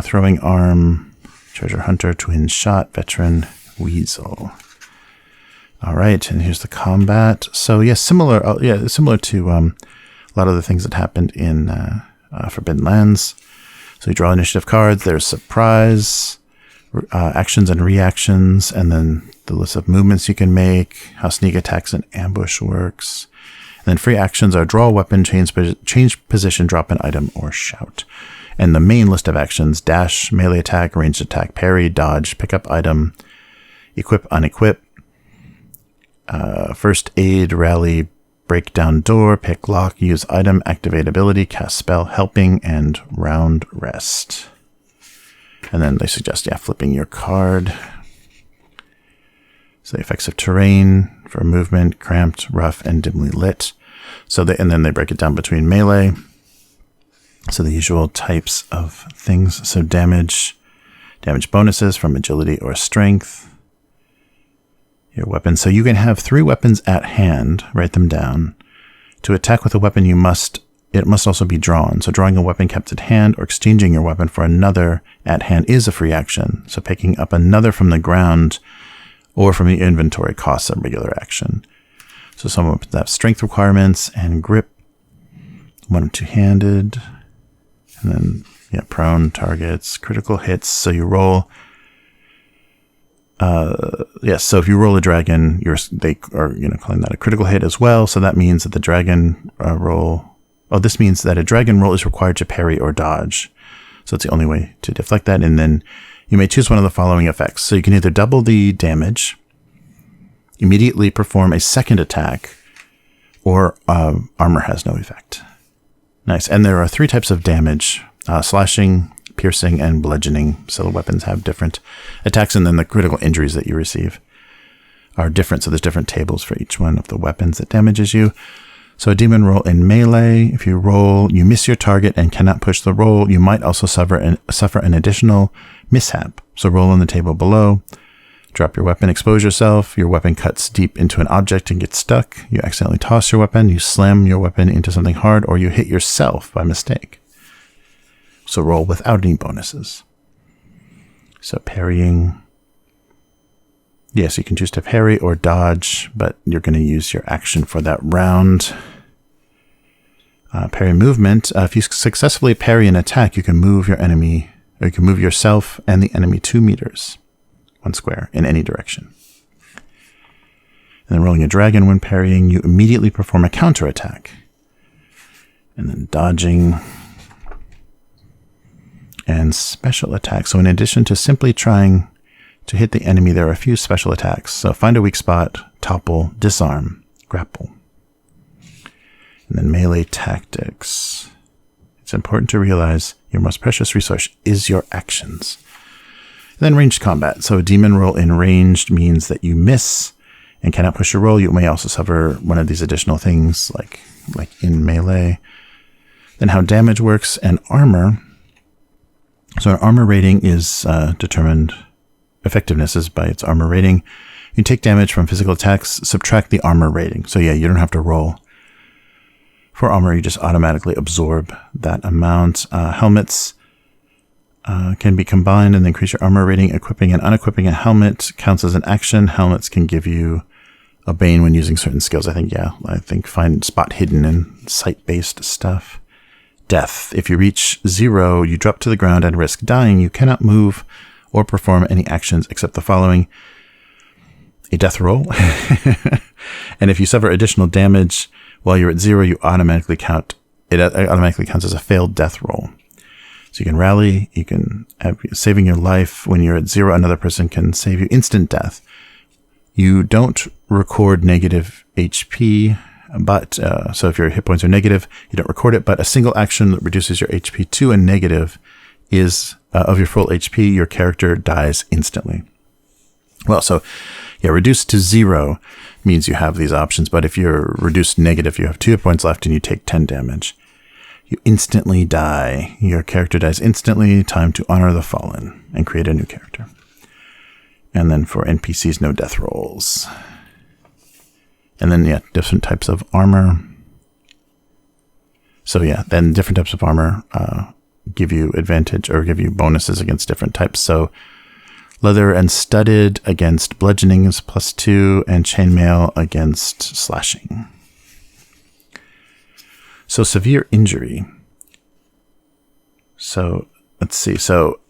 Speaker 1: throwing arm, treasure hunter, twin shot, veteran, weasel. All right, and here's the combat. So yeah, similar to a lot of the things that happened in Forbidden Lands. So you draw initiative cards. There's surprise, actions and reactions, and then the list of movements you can make, how sneak attacks and ambush works. And then free actions are draw a weapon, change position, drop an item, or shout. And the main list of actions: dash, melee attack, ranged attack, parry, dodge, pick up item, equip, unequip, first aid, rally, break down door, pick lock, use item, activate ability, cast spell, helping, and round rest. And then they suggest, yeah, flipping your card. So the effects of terrain for movement, cramped, rough, and dimly lit. So and then they break it down between melee. So the usual types of things. So damage bonuses from agility or strength. Your weapon. So you can have 3 weapons at hand. Write them down. To attack with a weapon, it must also be drawn. So drawing a weapon kept at hand or exchanging your weapon for another at hand is a free action. So picking up another from the ground or from the inventory costs a regular action. So some weapons have strength requirements and grip. 1 or 2-handed. And then, yeah, prone targets, critical hits. So you roll. So if you roll a dragon, they are calling that a critical hit as well. So that means that the dragon roll. Oh, this means that a dragon roll is required to parry or dodge. So it's the only way to deflect that. And then you may choose one of the following effects. So you can either double the damage, immediately perform a second attack, or armor has no effect. Nice. And there are 3 types of damage: slashing, piercing, and bludgeoning. So the weapons have different attacks, and then the critical injuries that you receive are different. So there's different tables for each one of the weapons that damages you. So a demon roll in melee. If you roll, you miss your target and cannot push the roll. You might also suffer an additional mishap. So roll on the table below. Drop your weapon, expose yourself. Your weapon cuts deep into an object and gets stuck. You accidentally toss your weapon. You slam your weapon into something hard, or you hit yourself by mistake. So roll without any bonuses. So parrying. Yes, you can choose to parry or dodge, but you're going to use your action for that round. Parry movement. If you successfully parry an attack, you can move your enemy, or you can move yourself and the enemy 2 meters, 1 square, in any direction. And then rolling a dragon when parrying, you immediately perform a counterattack. And then dodging. And special attacks. So in addition to simply trying to hit the enemy, there are a few special attacks. So find a weak spot, topple, disarm, grapple. And then melee tactics. It's important to realize your most precious resource is your actions. And then ranged combat. So a demon roll in ranged means that you miss and cannot push your roll. You may also suffer one of these additional things like in melee. Then how damage works and armor. So an armor rating is determined. Effectiveness is by its armor rating. You take damage from physical attacks, subtract the armor rating. So yeah, you don't have to roll. For armor, you just automatically absorb that amount. Helmets can be combined and increase your armor rating. Equipping and unequipping a helmet counts as an action. Helmets can give you a bane when using certain skills. I think find spot hidden and sight-based stuff. Death. If you reach 0, you drop to the ground and risk dying. You cannot move or perform any actions except the following: a death roll. And if you suffer additional damage while you're at 0, it automatically counts as a failed death roll. So you can rally, you can have saving your life. When you're at 0, another person can save you. Instant death. You don't record negative HP, but so if your hit points are negative, you don't record it, but a single action that reduces your HP to a negative is of your full HP, your character dies instantly. Well, so yeah, reduced to 0 means you have these options, but if you're reduced negative, you have 2 hit points left and you take 10 damage. You instantly die. Your character dies instantly. Time to honor the fallen and create a new character. And then for NPCs, no death rolls. And then, yeah, different types of armor. So yeah, then different types of armor give you advantage or give you bonuses against different types. So leather and studded against bludgeoning is +2, and chainmail against slashing. So severe injury. So let's see. So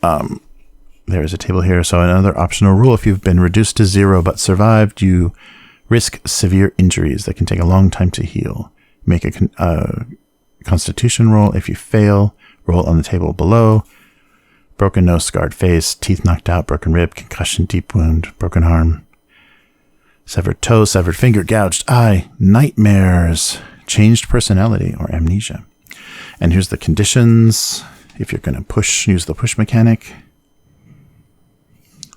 Speaker 1: there's a table here. So another optional rule: if you've been reduced to 0 but survived, you risk severe injuries that can take a long time to heal. Make a constitution roll. If you fail, roll on the table below. Broken nose, scarred face, teeth knocked out, broken rib, concussion, deep wound, broken arm, severed toe, severed finger, gouged eye, nightmares, changed personality, or amnesia. And here's the conditions. If you're going to push, use the push mechanic.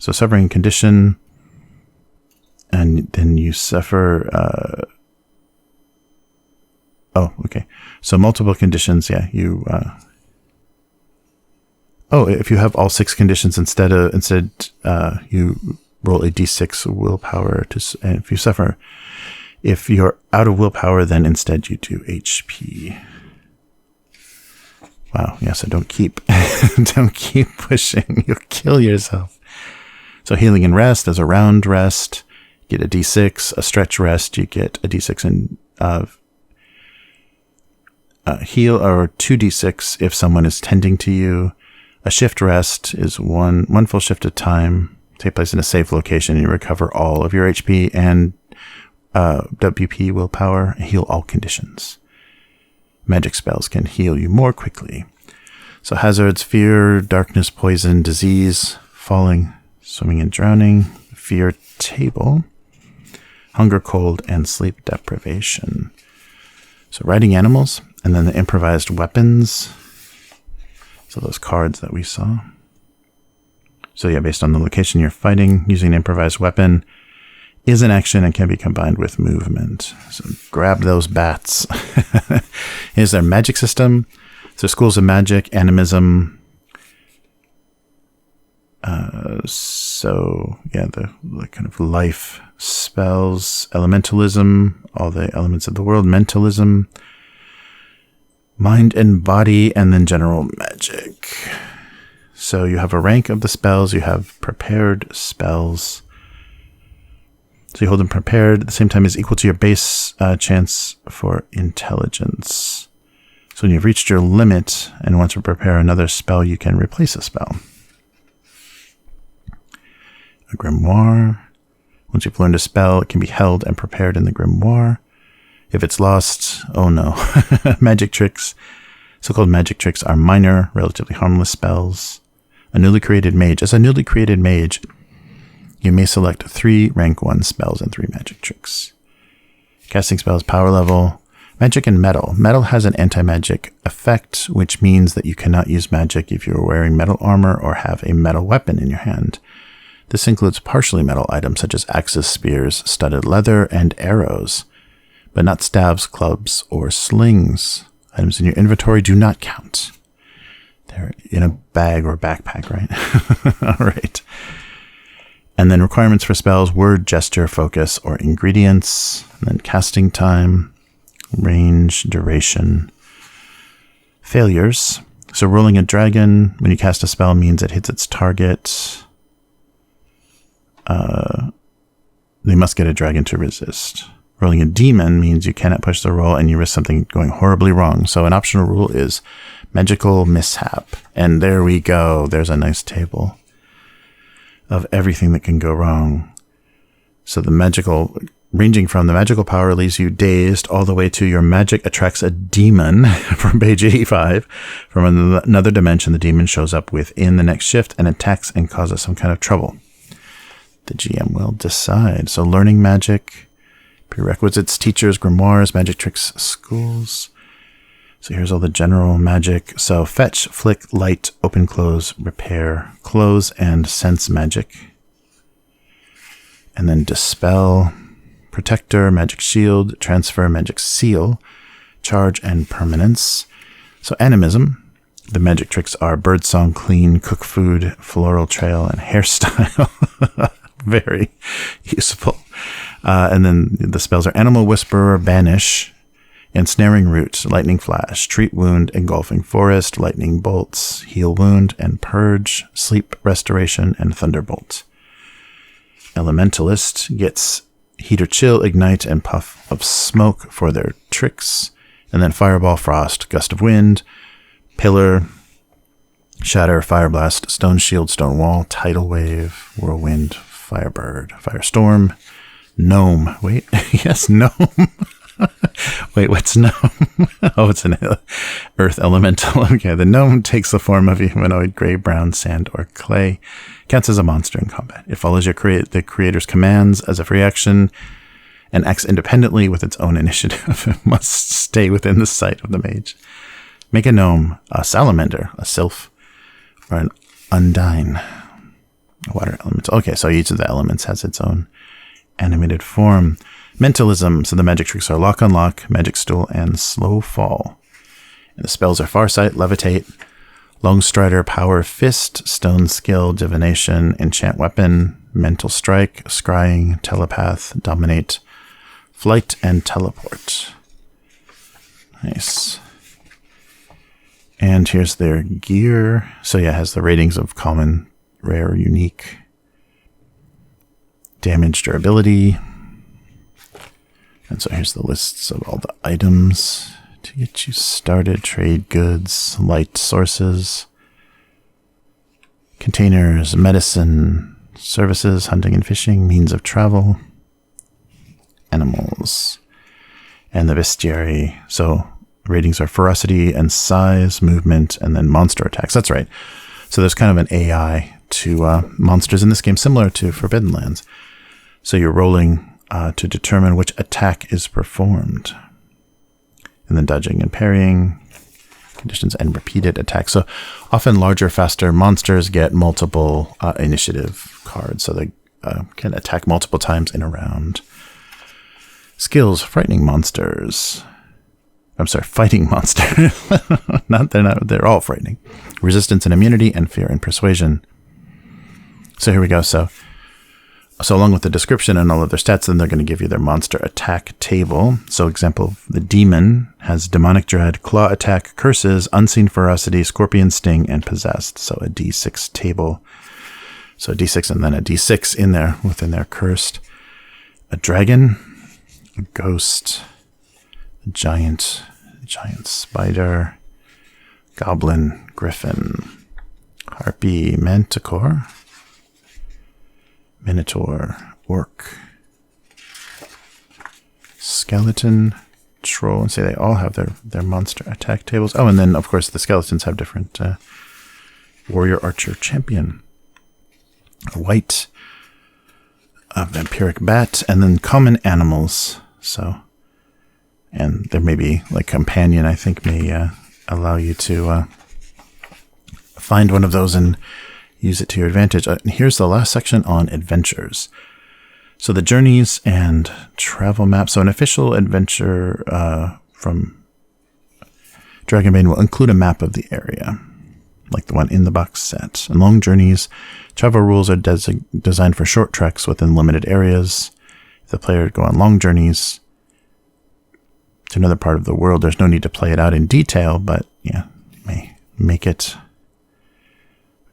Speaker 1: So suffering condition, and then you suffer. Oh, okay. So multiple conditions. Yeah, you. Oh, if you have all 6 conditions instead, you roll a d6 willpower to. And if you suffer, if you're out of willpower, then instead you do HP. Wow. Yeah. So don't keep pushing. You'll kill yourself. So healing and rest. There's a round rest. You get a d6. A stretch rest. You get a d6 and heal, or 2d6 if someone is tending to you. A shift rest is one full shift of time. Take place in a safe location. You recover all of your HP and WP willpower. Heal all conditions. Magic spells can heal you more quickly. So hazards: fear, darkness, poison, disease, falling, swimming and drowning, fear table, hunger, cold, and sleep deprivation. So riding animals, and then the improvised weapons. So those cards that we saw. So yeah, based on the location you're fighting, using an improvised weapon is an action and can be combined with movement. So grab those bats. Is their magic system? So schools of magic, animism. So yeah, the kind of life spells, elementalism, all the elements of the world, mentalism, mind and body, and then general magic. So you have a rank of the spells. You have prepared spells. So you hold them prepared at the same time as equal to your base chance for intelligence. So when you've reached your limit and want to prepare another spell, you can replace a spell. A grimoire. Once you've learned a spell, it can be held and prepared in the grimoire. If it's lost, oh no. Magic tricks. So-called magic tricks are minor, relatively harmless spells. A newly created mage. As a newly created mage, you may select 3 rank 1 spells and 3 magic tricks. Casting spells, power level, magic and metal. Metal has an anti-magic effect, which means that you cannot use magic if you're wearing metal armor or have a metal weapon in your hand. This includes partially metal items such as axes, spears, studded leather, and arrows, but not staves, clubs, or slings. Items in your inventory do not count. They're in a bag or backpack, right? All right. And then requirements for spells: word, gesture, focus, or ingredients. And then casting time, range, duration. Failures. So rolling a dragon when you cast a spell means it hits its target. They must get a dragon to resist. Rolling a demon means you cannot push the roll and you risk something going horribly wrong. So an optional rule is magical mishap. And there we go. There's a nice table of everything that can go wrong. So the magical, ranging from the magical power leaves you dazed all the way to your magic attracts a demon from page 85. From another dimension, the demon shows up within the next shift and attacks and causes some kind of trouble. The GM will decide. So learning magic, prerequisites, teachers, grimoires, magic tricks, schools. So here's all the general magic. So fetch, flick, light, open, close, repair, close, and sense magic. And then dispel, protector, magic shield, transfer, magic seal, charge, and permanence. So animism. The magic tricks are birdsong, clean, cook food, floral trail, and hairstyle. Very useful. And then the spells are animal whisperer, banish, ensnaring root, lightning flash, treat wound, engulfing forest, lightning bolts, heal wound, and purge, sleep restoration, and thunderbolt. Elementalist gets heat or chill, ignite, and puff of smoke for their tricks. And then fireball, frost, gust of wind, pillar, shatter, fire blast, stone shield, stone wall, tidal wave, whirlwind, firebird, firestorm, gnome. Wait, yes, gnome. Wait, what's gnome? Oh, it's an earth elemental. Okay, the gnome takes the form of a humanoid, gray, brown, sand, or clay. Counts as a monster in combat. It follows the creator's commands as a free action and acts independently with its own initiative. It must stay within the sight of the mage. Make a gnome, a salamander, a sylph, or an undine. Water elements. Okay, so each of the elements has its own animated form. Mentalism. So the magic tricks are Lock Unlock, Magic Stool, and Slow Fall. And the spells are Farsight, Levitate, Long Strider, Power Fist, Stone Skill, Divination, Enchant Weapon, Mental Strike, Scrying, Telepath, Dominate, Flight, and Teleport. Nice. And here's their gear. So yeah, it has the ratings of common, rare, unique, damage, durability. And so here's the lists of all the items to get you started. Trade goods, light sources, containers, medicine, services, hunting and fishing, means of travel, animals, and the bestiary. So ratings are ferocity and size, movement, and then monster attacks. That's right. So there's kind of an AI to monsters in this game, similar to Forbidden Lands. So you're rolling to determine which attack is performed. And then dodging and parrying, conditions, and repeated attacks. So often larger, faster monsters get multiple initiative cards. So they can attack multiple times in a round. Skills, frightening monsters. I'm sorry, fighting monster. They're all frightening. Resistance and immunity, and fear and persuasion. So here we go. So along with the description and all of their stats, then they're going to give you their monster attack table. So example, the demon has demonic dread, claw attack, curses, unseen ferocity, scorpion sting, and possessed. So a D6 table. So a D6 and then a D6 in there within their cursed. A dragon, a ghost, a giant spider, goblin, griffin, harpy, manticore, minotaur, orc, skeleton, troll, and say they all have their monster attack tables. Oh, and then of course the skeletons have different warrior, archer, champion, a white, a vampiric bat, and then common animals. So, and there may be like companion, I think, may allow you to find one of those and use it to your advantage. And here's the last section on adventures. So the journeys and travel map. So an official adventure from Dragonbane will include a map of the area, like the one in the box set. And long journeys, travel rules are designed for short treks within limited areas. If the player go on long journeys to another part of the world, there's no need to play it out in detail, but yeah, it may make it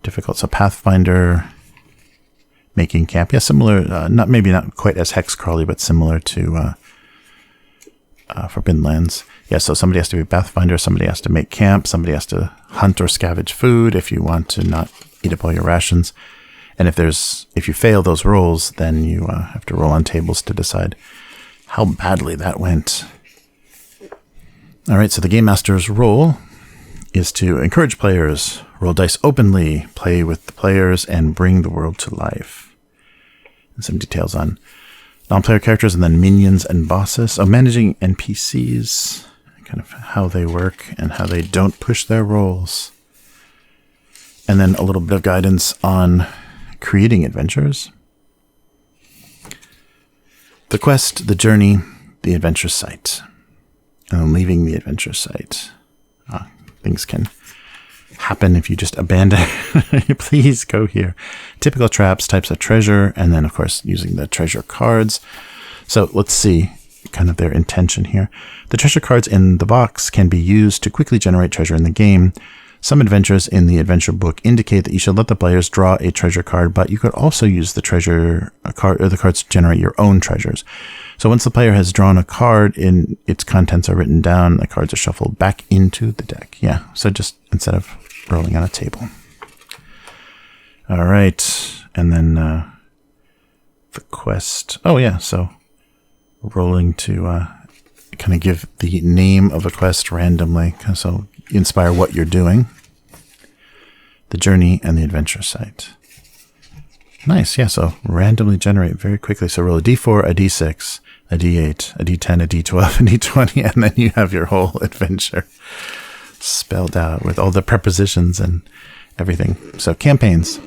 Speaker 1: difficult. So Pathfinder, making camp. Yeah, similar, maybe not quite as hex crawly, but similar to Forbidden Lands. Yeah, so somebody has to be Pathfinder, somebody has to make camp, somebody has to hunt or scavenge food if you want to not eat up all your rations. And if you fail those rolls, then you have to roll on tables to decide how badly that went. All right, so the Game Master's role is to encourage players, roll dice openly, play with the players, and bring the world to life. And some details on non-player characters and then minions and bosses. So managing NPCs, kind of how they work and how they don't push their rolls. And then a little bit of guidance on creating adventures. The quest, the journey, the adventure site. And then leaving the adventure site. Things can happen if you just abandon. Please go here. Typical traps, types of treasure, and then of course using the treasure cards. So let's see kind of their intention here. The treasure cards in the box can be used to quickly generate treasure in the game. Some adventures in the adventure book indicate that you should let the players draw a treasure card, but you could also use the treasure card or the cards to generate your own treasures. So once the player has drawn a card and its contents are written down, the cards are shuffled back into the deck. Yeah, so just instead of rolling on a table. All right, and then the quest. Oh yeah, so rolling to kind of give the name of a quest randomly, so inspire what you're doing. The journey and the adventure site. Nice, yeah, so randomly generate very quickly. So roll a d4, a d6, a d8, a d10, a d12, a d20, and then you have your whole adventure spelled out with all the prepositions and everything. So campaigns.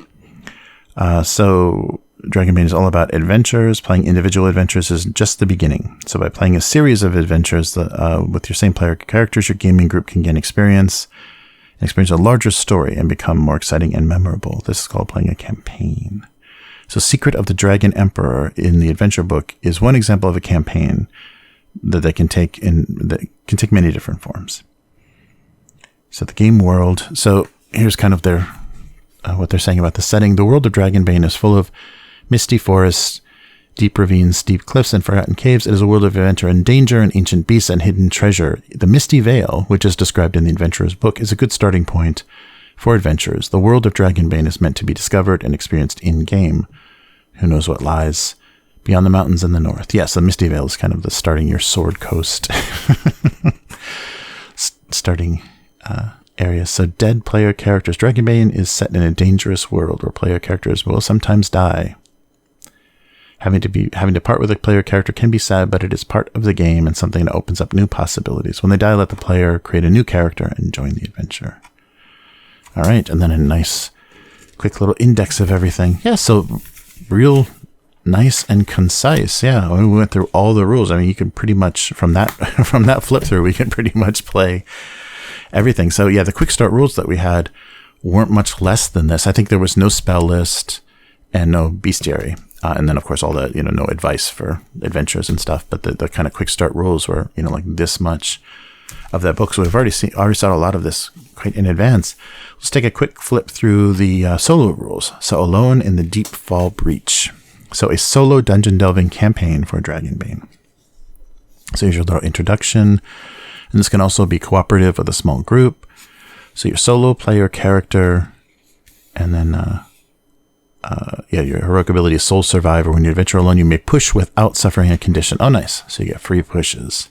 Speaker 1: So Dragonbane is all about adventures. Playing individual adventures is just the beginning. So by playing a series of adventures with your same player characters, your gaming group can gain experience a larger story and become more exciting and memorable. This is called playing a campaign. So Secret of the Dragon Emperor in the adventure book is one example of a campaign that can take many different forms. So the game world. So here's kind of what they're saying about the setting. The world of Dragonbane is full of misty forests, deep ravines, steep cliffs, and forgotten caves. It is a world of adventure and danger, and ancient beasts and hidden treasure. The Misty Vale, which is described in the adventurer's book, is a good starting point for adventurers. The world of Dragonbane is meant to be discovered and experienced in-game. Who knows what lies beyond the mountains in the north? Yes, the Misty Vale is kind of the starting your Sword Coast starting area. So dead player characters. Dragonbane is set in a dangerous world where player characters will sometimes die. Having to part with a player character can be sad, but it is part of the game and something that opens up new possibilities. When they die, let the player create a new character and join the adventure. All right, and then a nice, quick little index of everything. Yeah, so real nice and concise. Yeah, we went through all the rules. I mean, you can pretty much from that flip through, we can pretty much play everything. So yeah, the quick start rules that we had weren't much less than this. I think there was no spell list and no bestiary. And then, of course, all the, no advice for adventures and stuff. But the kind of quick start rules were, like this much of that book. So we've already saw a lot of this quite in advance. Let's take a quick flip through the solo rules. So Alone in the Deep Fall Breach. So a solo dungeon delving campaign for Dragonbane. So here's your little introduction. And this can also be cooperative with a small group. So your solo player character, and then your heroic ability is Soul Survivor. When you adventure alone, you may push without suffering a condition. Oh, nice. So you get free pushes.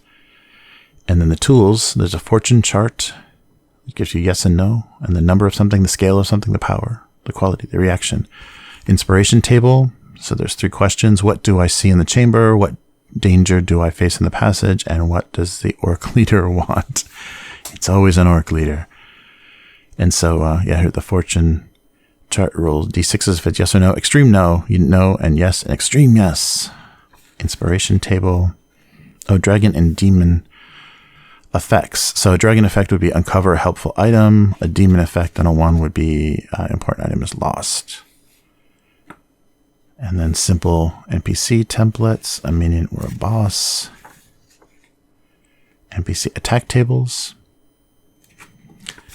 Speaker 1: And then the tools, there's a fortune chart. It gives you yes and no, and the number of something, the scale of something, the power, the quality, the reaction. Inspiration table. So there's 3 questions. What do I see in the chamber? What danger do I face in the passage? And what does the orc leader want? It's always an orc leader. And so, here the fortune chart rules. D6s if it's yes or no. Extreme no, and yes, and extreme yes. Inspiration table. Oh, dragon and demon effects. So a dragon effect would be uncover a helpful item. A demon effect on a 1 would be important item is lost. And then simple NPC templates, a minion or a boss. NPC attack tables.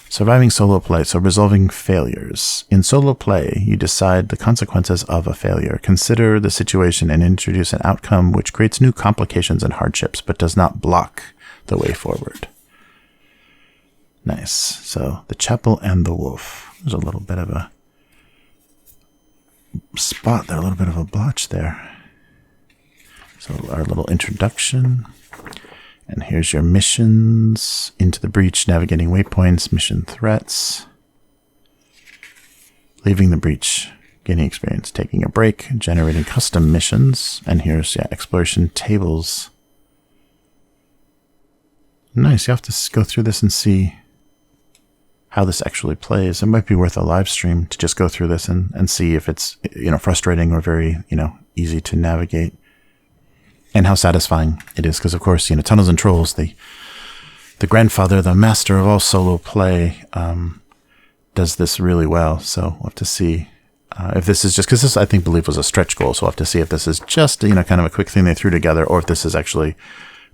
Speaker 1: Surviving solo play, so resolving failures. In solo play, you decide the consequences of a failure. Consider the situation and introduce an outcome which creates new complications and hardships, but does not block the way forward. Nice. So the chapel and the wolf. There's a little bit of a spot there, a little bit of a blotch there. So our little introduction. And here's your missions. Into the breach, navigating waypoints, mission threats. Leaving the breach, gaining experience, taking a break, generating custom missions. And here's, exploration tables. Nice, you have to go through this and see how this actually plays. It might be worth a live stream to just go through this and see if it's, frustrating or very, easy to navigate. And how satisfying it is, because of course, Tunnels and Trolls, the grandfather, the master of all solo play, does this really well. So we'll have to see if this is just, because this I believe was a stretch goal. So we'll have to see if this is just kind of a quick thing they threw together, or if this is actually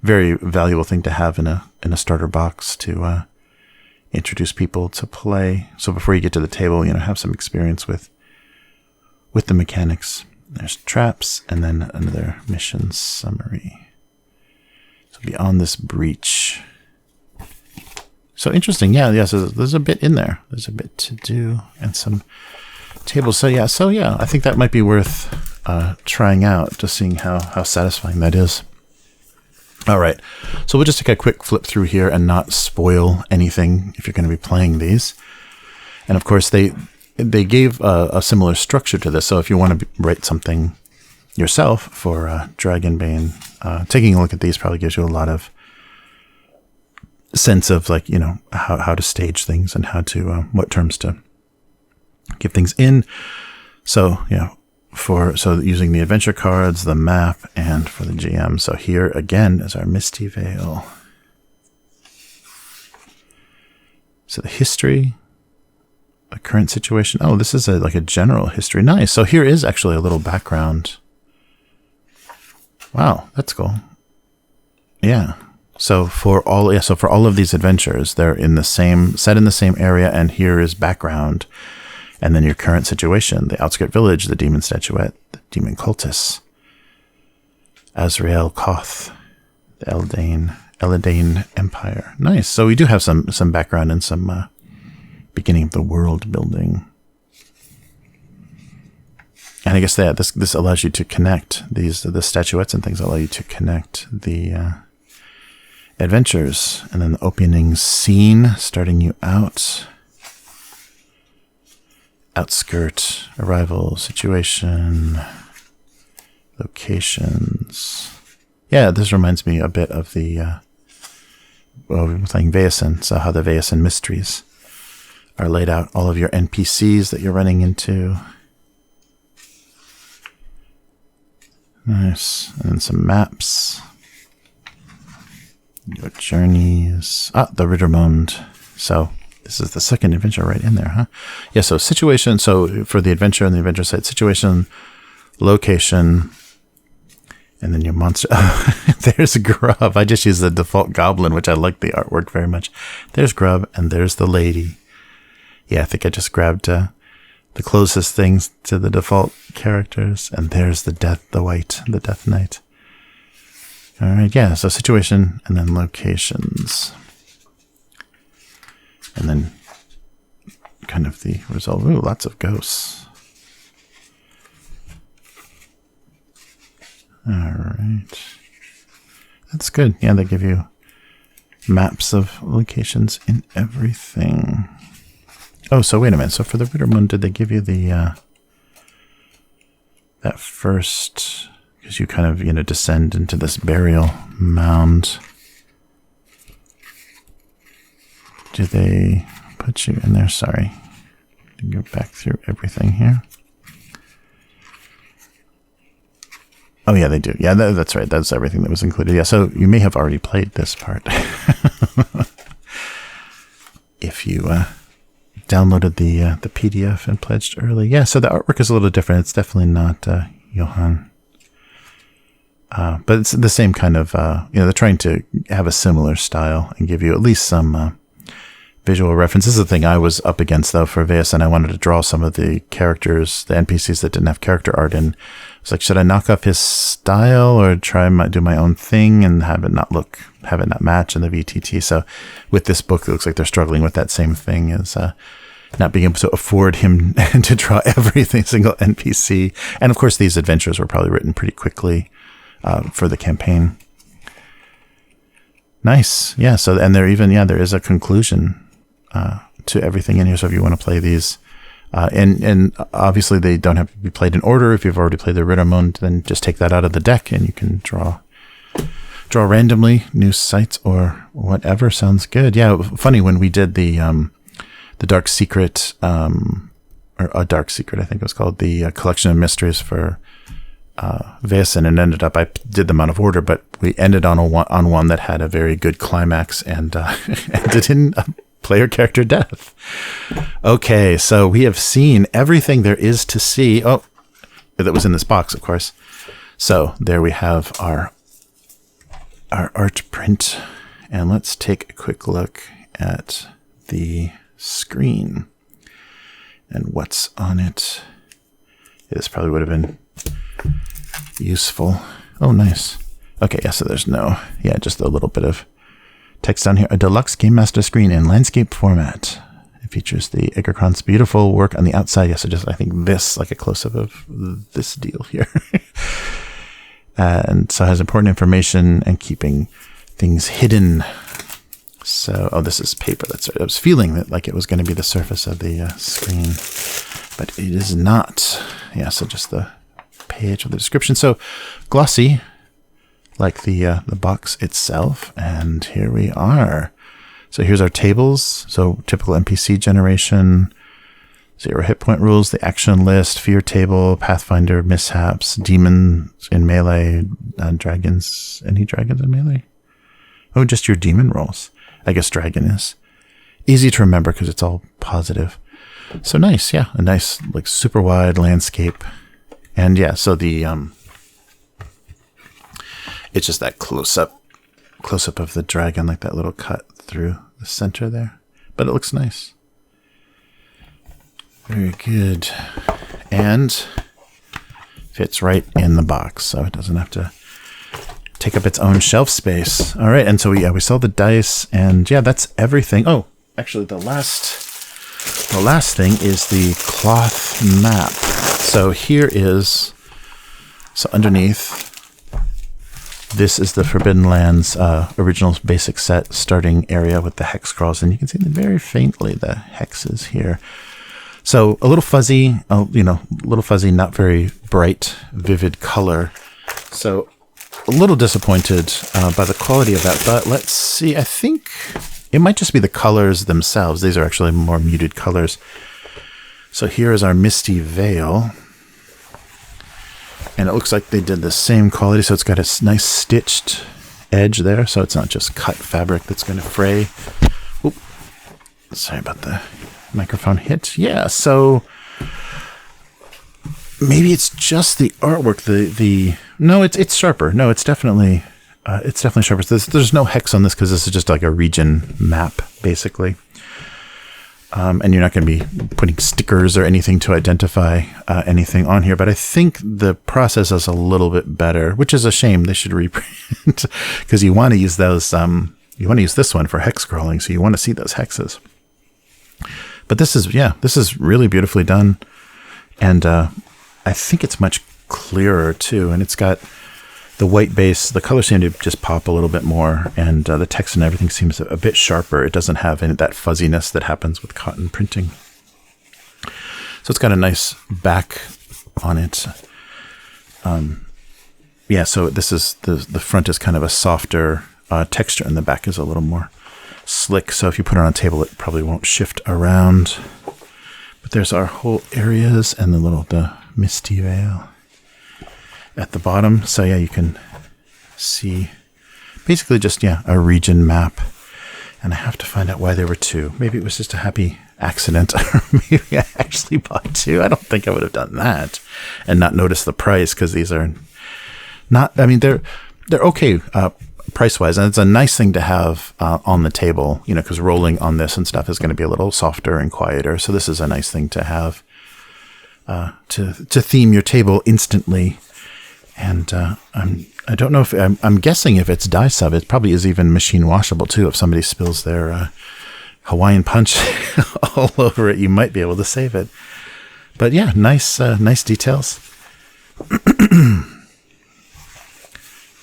Speaker 1: very valuable thing to have in a starter box to introduce people to play. So before you get to the table, have some experience with the mechanics. There's traps, and then another mission summary. So beyond this breach. So interesting, so there's a bit in there. There's a bit to do, and some tables. So I think that might be worth trying out, just seeing how satisfying that is. All right, so we'll just take a quick flip through here and not spoil anything if you're going to be playing these. And of course, they gave a similar structure to this. So if you want to write something yourself for Dragonbane, taking a look at these probably gives you a lot of sense of how to stage things and how to what terms to give things in. So, yeah, so using the adventure cards, the map, and for the GM. So here again is our Misty Veil. So the history, the current situation. Oh, this is like a general history. Nice. So here is actually a little background. Wow, that's cool. Yeah. So for all of these adventures, they're set in the same area, and here is background. And then your current situation, the outskirt village, the demon statuette, the demon cultists, Azrael Koth, the Eldane Empire. Nice. So we do have some background and some beginning of the world building. And I guess this allows you to connect the statuettes and things allow you to connect the adventures. And then the opening scene starting you out. Outskirt, arrival, situation, locations. Yeah, this reminds me a bit of the we're playing Vaesen, so how the Vaesen mysteries are laid out. All of your NPCs that you're running into. Nice. And then some maps. Your journeys. Ah, the Rittermond. So this is the second adventure right in there, huh? Yeah, so situation. So for the adventure and the adventure site, situation, location, and then your monster. There's Grub. I just use the default goblin, which I like the artwork very much. There's Grub, and there's the lady. Yeah, I think I just grabbed the closest things to the default characters. And there's the Death Knight. All right, yeah, so situation and then locations. And then kind of the result. Ooh, lots of ghosts. All right. That's good. Yeah, they give you maps of locations in everything. Oh, so wait a minute. So for the Rittermund, did they give you the that first, because you kind of, descend into this burial mound. Do they put you in there? Sorry. Go back through everything here. Oh, yeah, they do. Yeah, that's right. That's everything that was included. Yeah, so you may have already played this part. If you downloaded the PDF and pledged early. Yeah, so the artwork is a little different. It's definitely not Johan. But it's the same kind of, they're trying to have a similar style and give you at least some visual reference. This is the thing I was up against, though, for Vaesen. I wanted to draw some of the characters, the NPCs that didn't have character art in. I was like, should I knock off his style or do my own thing and have it not match in the VTT? So with this book, it looks like they're struggling with that same thing, as not being able to afford him to draw every single NPC. And of course, these adventures were probably written pretty quickly for the campaign. Nice. Yeah. So, and there is a conclusion to everything in here. So if you want to play these, and obviously they don't have to be played in order. If you've already played the Rittermund, then just take that out of the deck and you can draw randomly new sites or whatever. Sounds good. Yeah. Funny, when we did the Dark Secret, or a Dark Secret, I think it was called, the collection of mysteries for Vaesen, and ended up, I did them out of order, but we ended on one that had a very good climax and ended in a player character death. Okay, so we have seen everything there is to see. Oh, that was in this box, of course. So there we have our art print, and let's take a quick look at the screen and what's on it. This probably would have been useful. Oh, nice. Okay, yeah, so there's just a little bit of text down here. A deluxe Game Master screen in landscape format. It features the Egerkran's beautiful work on the outside. Yes, I think this, like a close-up of this deal here. And so it has important information and keeping things hidden. So, this is paper. That's right. I was feeling that like it was going to be the surface of the screen, but it is not. Yeah, so just the page with the description. So glossy, like the box itself. And here we are. So here's our tables. So typical NPC generation, 0 hit point rules, the action list, fear table, pathfinder, mishaps, demons in melee, dragons. Any dragons in melee? Oh, just your demon rolls. I guess dragon is. Easy to remember because it's all positive. So nice, yeah. A nice, like, super wide landscape. And yeah, so the, it's just that close-up of the dragon, like that little cut through the center there. But it looks nice. Very good. And fits right in the box, so it doesn't have to take up its own shelf space. All right, and so we saw the dice, and yeah, that's everything. Oh, actually, the last thing is the cloth map. So here is, so underneath, this is the Forbidden Lands original basic set starting area with the hex scrolls, and you can see very faintly the hexes here. So a little fuzzy, not very bright, vivid color. So a little disappointed by the quality of that, but let's see. I think it might just be the colors themselves. These are actually more muted colors. So here is our Misty Veil. And it looks like they did the same quality, so it's got a nice stitched edge there, so it's not just cut fabric that's going to fray. Oop. Sorry about the microphone hit. Yeah, so maybe it's just the artwork. No, it's sharper. No, it's definitely sharper. There's no hex on this because this is just like a region map, basically. And you're not going to be putting stickers or anything to identify anything on here. But I think the process is a little bit better, which is a shame. They should reprint because you want to use those. You want to use this one for hex scrolling, so you want to see those hexes. But this is really beautifully done, and I think it's much clearer too. And it's got the white base. The colors seem to just pop a little bit more, and the text and everything seems a bit sharper. It doesn't have any that fuzziness that happens with cotton printing. So it's got a nice back on it. Yeah, so this is the front is kind of a softer texture, and the back is a little more slick. So if you put it on a table, it probably won't shift around. But there's our whole areas and the Misty Veil at the bottom. So yeah, you can see basically just, a region map. And I have to find out why there were two. Maybe it was just a happy accident. Or maybe I actually bought two. I don't think I would have done that and not noticed the price, because these are not, I mean, they're okay price-wise. And it's a nice thing to have on the table, because rolling on this and stuff is going to be a little softer and quieter. So this is a nice thing to have to theme your table instantly. And I don't know if I'm guessing if it's dye sub, it probably is even machine washable too. If somebody spills their Hawaiian punch all over it, you might be able to save it. But yeah, nice details.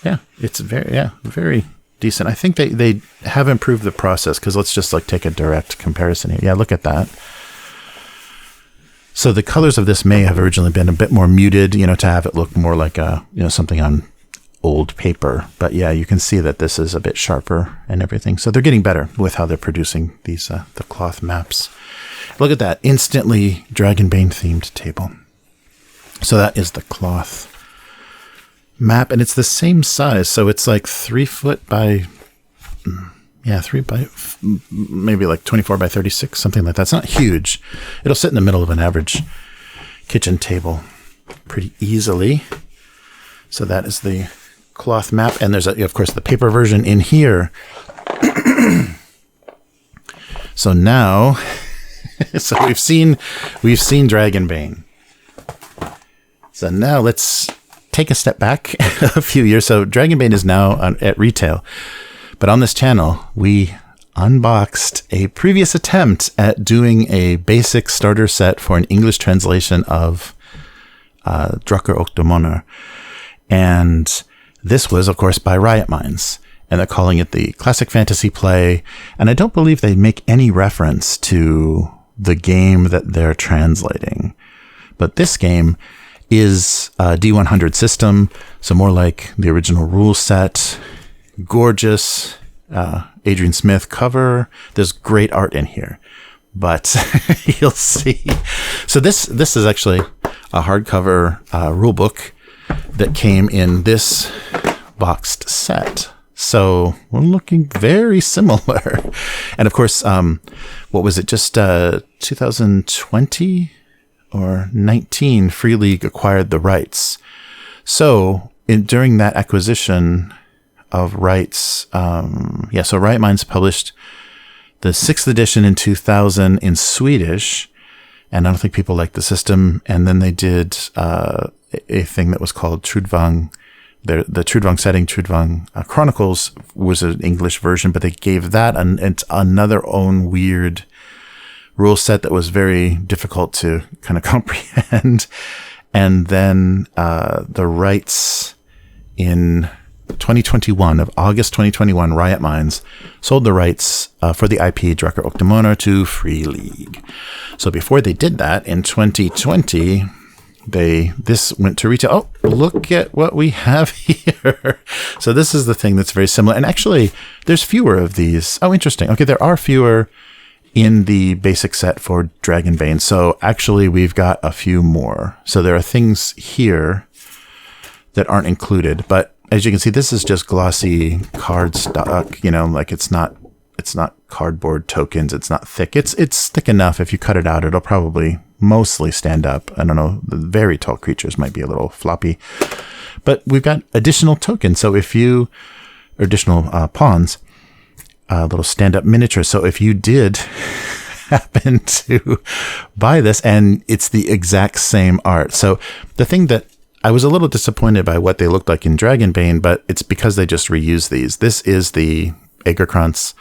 Speaker 1: Yeah, it's very decent. I think they have improved the process, because let's just take a direct comparison here. Yeah, look at that. So the colors of this may have originally been a bit more muted, to have it look more like something on old paper. But yeah, you can see that this is a bit sharper and everything. So they're getting better with how they're producing these the cloth maps. Look at that, instantly Dragonbane themed table. So that is the cloth map, and it's the same size. So it's like 3 foot by maybe like 24 by 36, something like that. It's not huge. It'll sit in the middle of an average kitchen table pretty easily. So that is the cloth map. And there's, of course, the paper version in here. So now, so we've seen Dragonbane. So now let's take a step back a few years. So Dragonbane is now at retail. But on this channel, we unboxed a previous attempt at doing a basic starter set for an English translation of Drucker och Demoner. And this was, of course, by Riot Minds. And they're calling it the Classic Fantasy Play. And I don't believe they make any reference to the game that they're translating. But this game is a D100 system, so more like the original rule set. Gorgeous Adrian Smith cover. There's great art in here. but you'll see. So this is actually a hardcover rule book that came in this boxed set. So we're looking very similar. And of course, what was it? Just 2020 or 19, Free League acquired the rights. So during that acquisition of rights, so Riot Minds published the 6th edition in 2000 in Swedish, and I don't think people liked the system. And then they did a thing that was called Trudvang. The Trudvang setting, Trudvang Chronicles, was an English version, but they gave that another own weird rule set that was very difficult to kind of comprehend. And then the rights in 2021, of August 2021, Riot Minds sold the rights for the IP Drucker Octomonar to Free League. So before they did that, in 2020, this went to retail. Oh, look at what we have here. So this is the thing that's very similar. And actually, there's fewer of these. Oh, interesting. Okay, there are fewer in the basic set for Dragonbane. So actually, we've got a few more. So there are things here that aren't included, but as you can see, this is just glossy cardstock, like it's not cardboard tokens. It's not thick. It's thick enough. If you cut it out, it'll probably mostly stand up. I don't know. The very tall creatures might be a little floppy, but we've got additional tokens. So additional pawns, little stand up miniatures. So if you did happen to buy this and it's the exact same art. So the thing that I was a little disappointed by what they looked like in Dragonbane, but it's because they just reused these. This is the Agerkrantz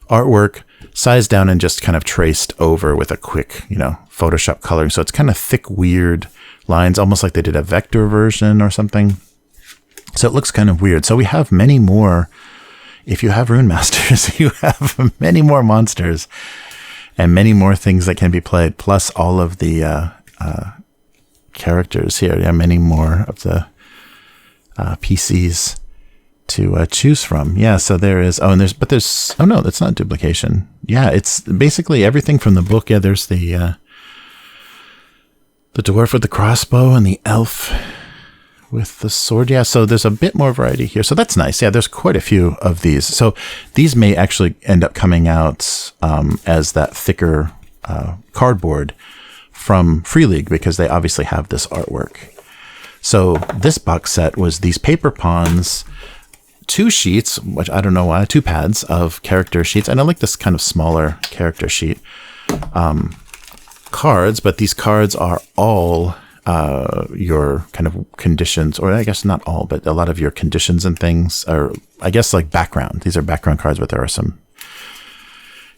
Speaker 1: artwork, sized down and just kind of traced over with a quick, Photoshop coloring. So it's kind of thick, weird lines, almost like they did a vector version or something. So it looks kind of weird. So we have many more. If you have Rune Masters, you have many more monsters and many more things that can be played, plus all of the characters here. Yeah, many more of the PCs to choose from. Yeah, so there is. Oh, and there's. Oh no, that's not duplication. Yeah, it's basically everything from the book. Yeah, there's the dwarf with the crossbow and the elf with the sword. Yeah, so there's a bit more variety here. So that's nice. Yeah, there's quite a few of these. So these may actually end up coming out as that thicker cardboard from Free League, because they obviously have this artwork. So this box set was these paper pawns, 2 sheets, which I don't know why, 2 pads of character sheets. And I like this kind of smaller character sheet cards, but these cards are all your kind of conditions, or I guess not all, but a lot of your conditions and things are, I guess, like background. These are background cards, but there are some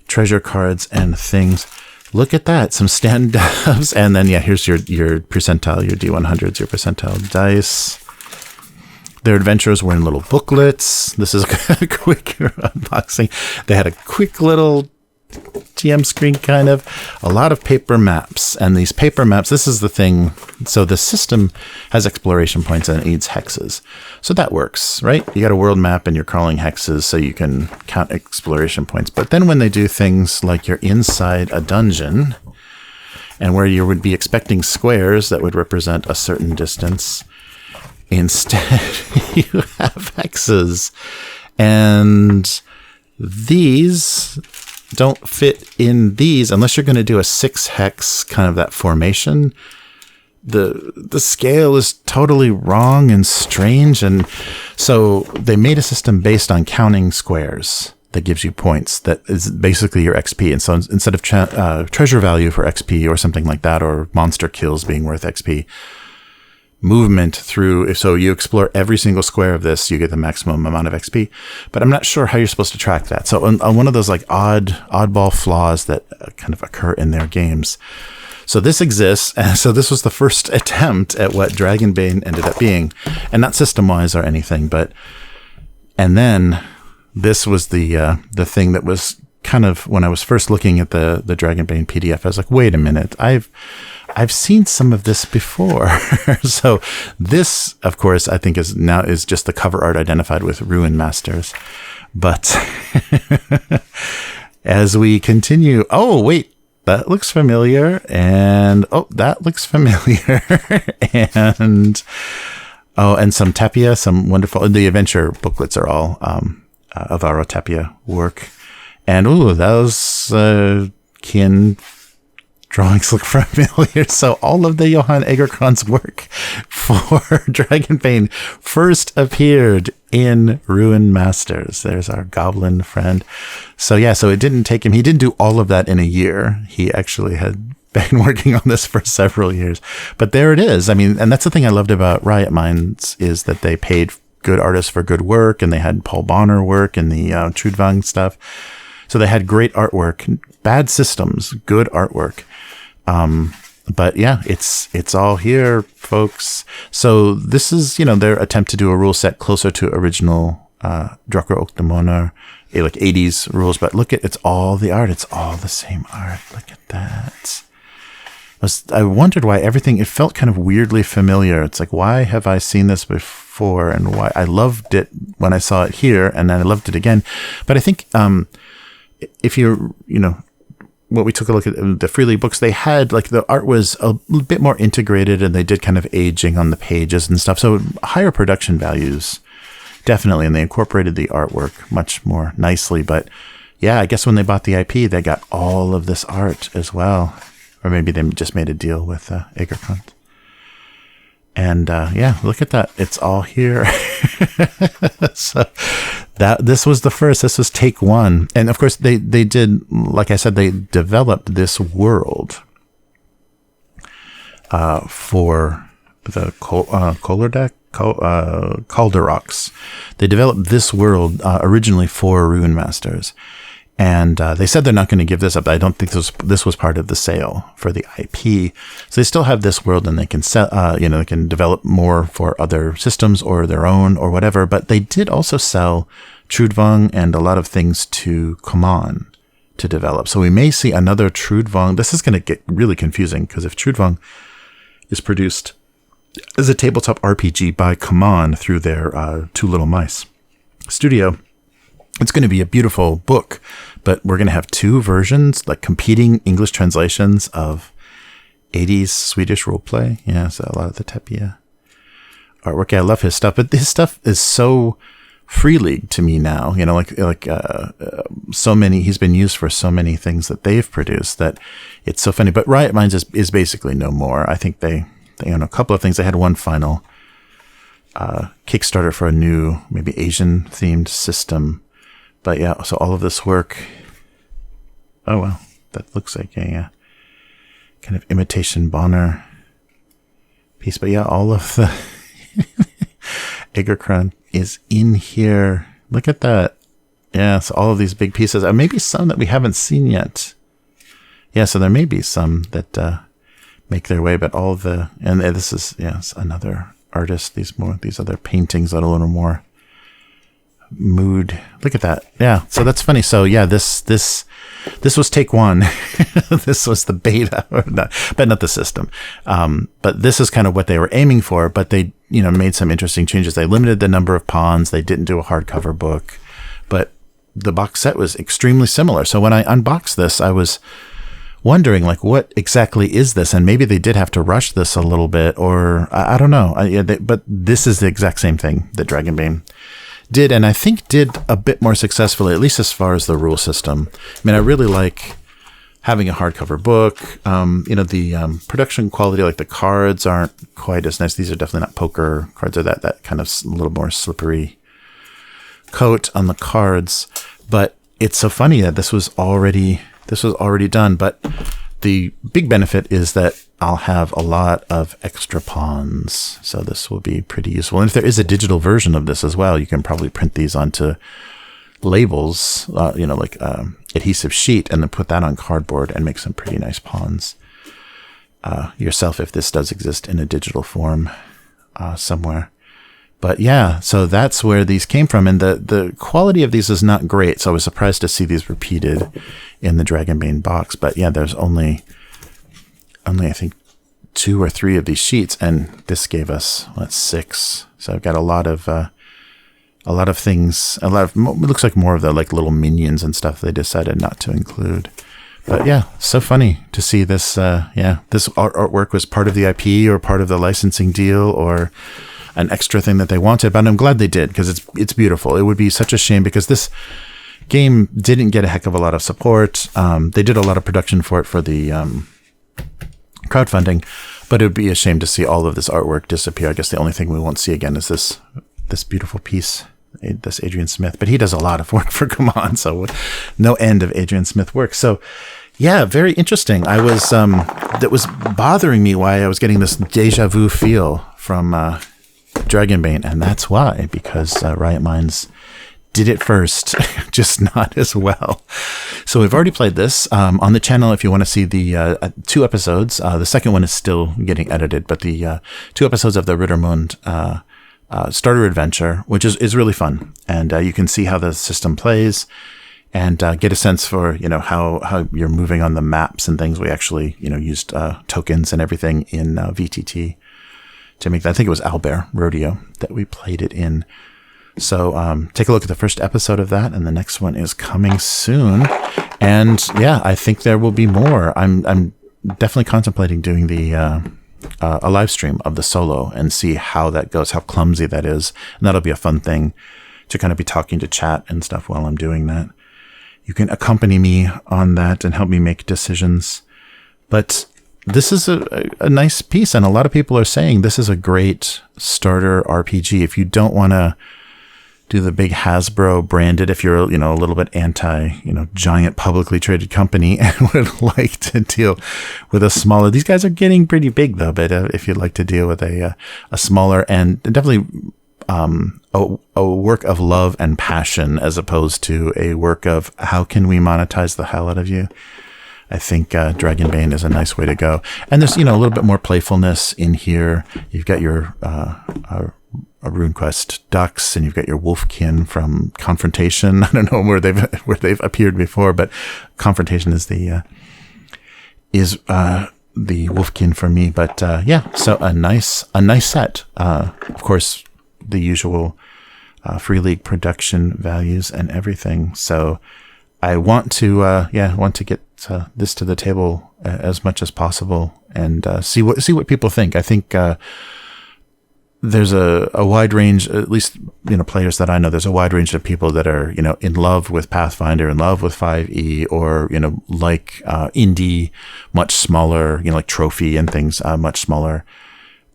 Speaker 1: treasure cards and things. Look at that, some stand-ups, and then here's your percentile, your D100s, your percentile dice. Their adventures were in little booklets. This is a quick unboxing. They had a quick little TM screen, kind of. A lot of paper maps, and these paper maps, this is the thing. So the system has exploration points and it needs hexes. So that works, right? You got a world map and you're crawling hexes so you can count exploration points. But then when they do things like you're inside a dungeon and where you would be expecting squares that would represent a certain distance, instead you have hexes. And these don't fit in these unless you're going to do a 6 hex kind of that formation. The scale is totally wrong and strange, and so they made a system based on counting squares that gives you points. That is basically your XP. And so instead of treasure value for XP or something like that, or monster kills being worth XP, movement through, so you explore every single square of this, you get the maximum amount of XP. But I'm not sure how you're supposed to track that. So on one of those like oddball flaws that kind of occur in their games. So this exists, and so this was the first attempt at what Dragonbane ended up being, and not system-wise or anything, but, and then this was the thing that was kind of, when I was first looking at the Dragonbane PDF, I was like, wait a minute, I've seen some of this before. So this, of course, I think is just the cover art identified with Rune Masters. But as we continue, oh, wait, that looks familiar. And, oh, that looks familiar. And, oh, and some Tapia, some wonderful, the adventure booklets are all Alvaro Tapia work. And, ooh, those kin drawings look familiar. So all of the Johan Egerkrans work for Dragonbane first appeared in Ruin Masters. There's our goblin friend. So yeah, so it didn't take him. He didn't do all of that in a year. He actually had been working on this for several years. But there it is. I mean, and that's the thing I loved about Riot Minds is that they paid good artists for good work, and they had Paul Bonner work and the Trudvang stuff. So they had great artwork, bad systems, good artwork. But yeah, it's all here, folks. So this is, their attempt to do a rule set closer to original, Drakar och Demoner, like 80s rules. But look at, it's all the art. It's all the same art. Look at that. I wondered why it felt kind of weirdly familiar. It's like, why have I seen this before? And why I loved it when I saw it here, and then I loved it again. But I think, if you're, what we took a look at the Freely books, they had like the art was a bit more integrated, and they did kind of aging on the pages and stuff. So higher production values, definitely. And they incorporated the artwork much more nicely. But yeah, I guess when they bought the IP, they got all of this art as well. Or maybe they just made a deal with Egerkrans. And yeah, look at that. It's all here. So this was the first. This was take one. And of course, they did, like I said, they developed this world for the Calderox. They developed this world originally for Ruin Masters. And they said they're not going to give this up. I don't think this was part of the sale for the IP. So they still have this world, and they can sell, they can develop more for other systems or their own or whatever. But they did also sell Trudvang and a lot of things to Command to develop. So we may see another Trudvang. This is going to get really confusing, because if Trudvang is produced as a tabletop RPG by Command through their Two Little Mice studio, it's going to be a beautiful book, but we're going to have two versions, like competing English translations of 80s Swedish roleplay. Yeah, so a lot of the Tapia artwork. Yeah, I love his stuff, but his stuff is so Free League to me now. So many. He's been used for so many things that they've produced that it's so funny. But Riot Minds is basically no more. I think they own a couple of things. They had one final Kickstarter for a new, maybe Asian themed system. But yeah, so all of this work, oh well, that looks like a kind of imitation Bonner piece. But yeah, all of the Egerkrans is in here. Look at that. Yeah, so all of these big pieces. Maybe some that we haven't seen yet. Yeah, so there may be some that make their way, but all of the, and this is, it's another artist. These other paintings that are a little more mood. Look at that. Yeah, so that's funny. So yeah, this was take one. This was the beta, but not the system. But this is kind of what they were aiming for. But they, made some interesting changes. They limited the number of pawns. They didn't do a hardcover book, but the box set was extremely similar. So when I unboxed this, I was wondering, like, what exactly is this? And maybe they did have to rush this a little bit, or I don't know. But this is the exact same thing that Dragonbane did, and I think did a bit more successfully, at least as far as the rule system. I mean, I really like having a hardcover book. The production quality, like the cards aren't quite as nice. These are definitely not poker cards, or that kind of a little more slippery coat on the cards. But it's so funny that this was already done. But the big benefit is that I'll have a lot of extra pawns, so this will be pretty useful. And if there is a digital version of this as well, you can probably print these onto labels, adhesive sheet, and then put that on cardboard and make some pretty nice pawns yourself, if this does exist in a digital form somewhere. But yeah, so that's where these came from, and the quality of these is not great, so I was surprised to see these repeated in the Dragonbane box. But yeah, there's only I think 2 or 3 of these sheets, and this gave us 6. So I've got a lot of things. It looks like more of the like little minions and stuff they decided not to include. But yeah, so funny to see this. This artwork was part of the IP or part of the licensing deal or an extra thing that they wanted. But I'm glad they did, because it's beautiful. It would be such a shame, because this game didn't get a heck of a lot of support. They did a lot of production for it for the crowdfunding, but it would be a shame to see all of this artwork disappear. I guess the only thing we won't see again is this beautiful piece, this Adrian Smith. But he does a lot of work for Come so no end of Adrian Smith work. So yeah, very interesting. I was that was bothering me why I was getting this deja vu feel from Dragonbane, and that's why, because Riot Minds did it first, just not as well. So we've already played this on the channel. If you want to see the 2 episodes, the second one is still getting edited, but the 2 episodes of the Rittermund starter adventure, which is really fun, and you can see how the system plays and get a sense for how you're moving on the maps and things. We actually used tokens and everything in VTT to make that. I think it was Albert Rodeo that we played it in. So take a look at the first episode of that, and the next one is coming soon. And yeah, I think there will be more. I'm definitely contemplating doing the a live stream of the solo and see how that goes, how clumsy that is. And that'll be a fun thing to kind of be talking to chat and stuff while I'm doing that. You can accompany me on that and help me make decisions. But this is a nice piece, and a lot of people are saying this is a great starter RPG. If you don't want to do the big Hasbro branded, if you're a little bit anti giant publicly traded company and would like to deal with a smaller, these guys are getting pretty big though, but if you'd like to deal with a smaller and definitely a work of love and passion as opposed to a work of how can we monetize the hell out of you, I think Dragonbane is a nice way to go. And there's a little bit more playfulness in here. You've got your RuneQuest ducks, and you've got your wolfkin from Confrontation. I don't know where they've appeared before, but Confrontation is the wolfkin for me. But yeah, so a nice set. Of course, the usual Free League production values and everything. So I want to get this to the table as much as possible and see what people think. I think there's a wide range, at least players that I know. There's a wide range of people that are in love with Pathfinder, in love with 5e, or like indie, much smaller, like Trophy and things, much smaller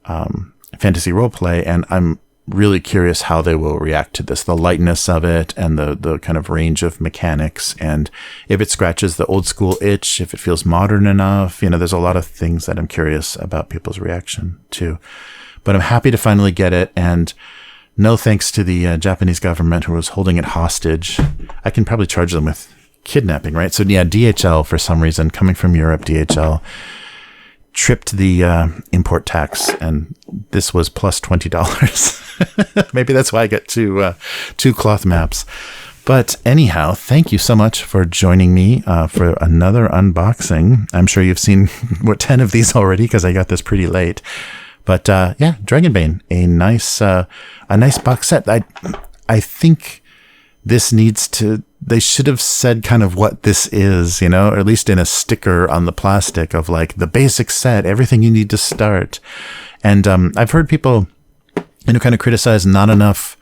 Speaker 1: fantasy roleplay. And I'm really curious how they will react to this, the lightness of it and the kind of range of mechanics, and if it scratches the old school itch, if it feels modern enough. There's a lot of things that I'm curious about people's reaction to. But I'm happy to finally get it, and no thanks to the Japanese government who was holding it hostage. I can probably charge them with kidnapping, right? So yeah, DHL, for some reason, coming from Europe, DHL tripped the import tax, and this was plus $20. Maybe that's why I got two cloth maps. But anyhow, thank you so much for joining me for another unboxing. I'm sure you've seen 10 of these already, because I got this pretty late. But yeah, Dragonbane, a nice box set. I think this they should have said kind of what this is, or at least in a sticker on the plastic of like the basic set, everything you need to start. And I've heard people, kind of criticize not enough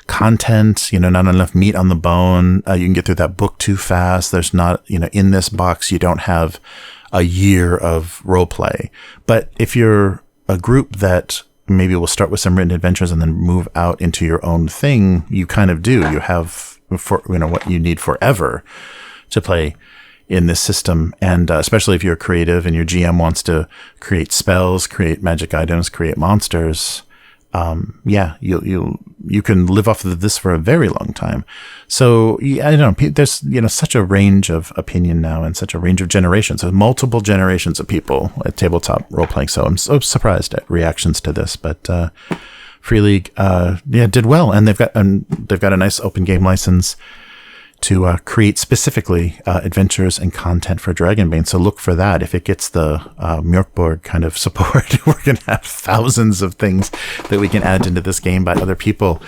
Speaker 1: content, not enough meat on the bone. You can get through that book too fast. There's not, in this box, you don't have a year of role play. But if you're a group that maybe will start with some written adventures and then move out into your own thing, you kind of do. You have what you need forever to play in this system. And especially if you're creative and your GM wants to create spells, create magic items, create monsters, you can live off of this for a very long time. So I don't know, there's such a range of opinion now and such a range of generations. There's multiple generations of people at tabletop role playing. So I'm so surprised at reactions to this, but Free League did well, and they've got a nice open game license to create specifically adventures and content for Dragonbane. So look for that. If it gets the Mjorkborg kind of support, we're going to have thousands of things that we can add into this game by other people.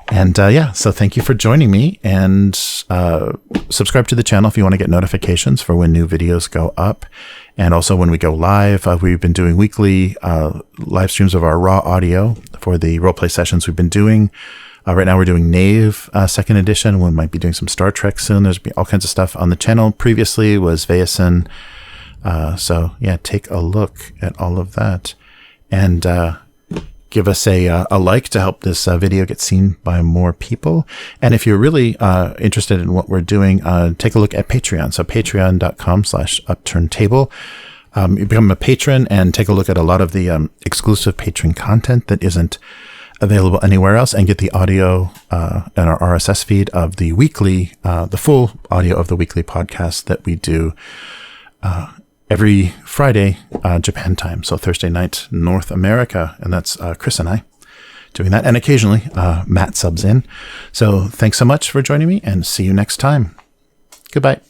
Speaker 1: And yeah, so thank you for joining me, and subscribe to the channel if you want to get notifications for when new videos go up. And also when we go live, we've been doing weekly live streams of our raw audio for the roleplay sessions we've been doing. Right now we're doing Knave 2nd edition. We might be doing some Star Trek soon. There's been all kinds of stuff on the channel. Previously was Vaesen. So yeah, take a look at all of that. And give us a like to help this video get seen by more people. And if you're really interested in what we're doing, take a look at Patreon. So patreon.com/upturntable. You become a patron and take a look at a lot of the exclusive patron content that isn't available anywhere else, and get the audio and our RSS feed of the weekly, the full audio of the weekly podcast that we do every Friday, Japan time. So Thursday night, North America. And that's Chris and I doing that. And occasionally Matt subs in. So thanks so much for joining me, and see you next time. Goodbye.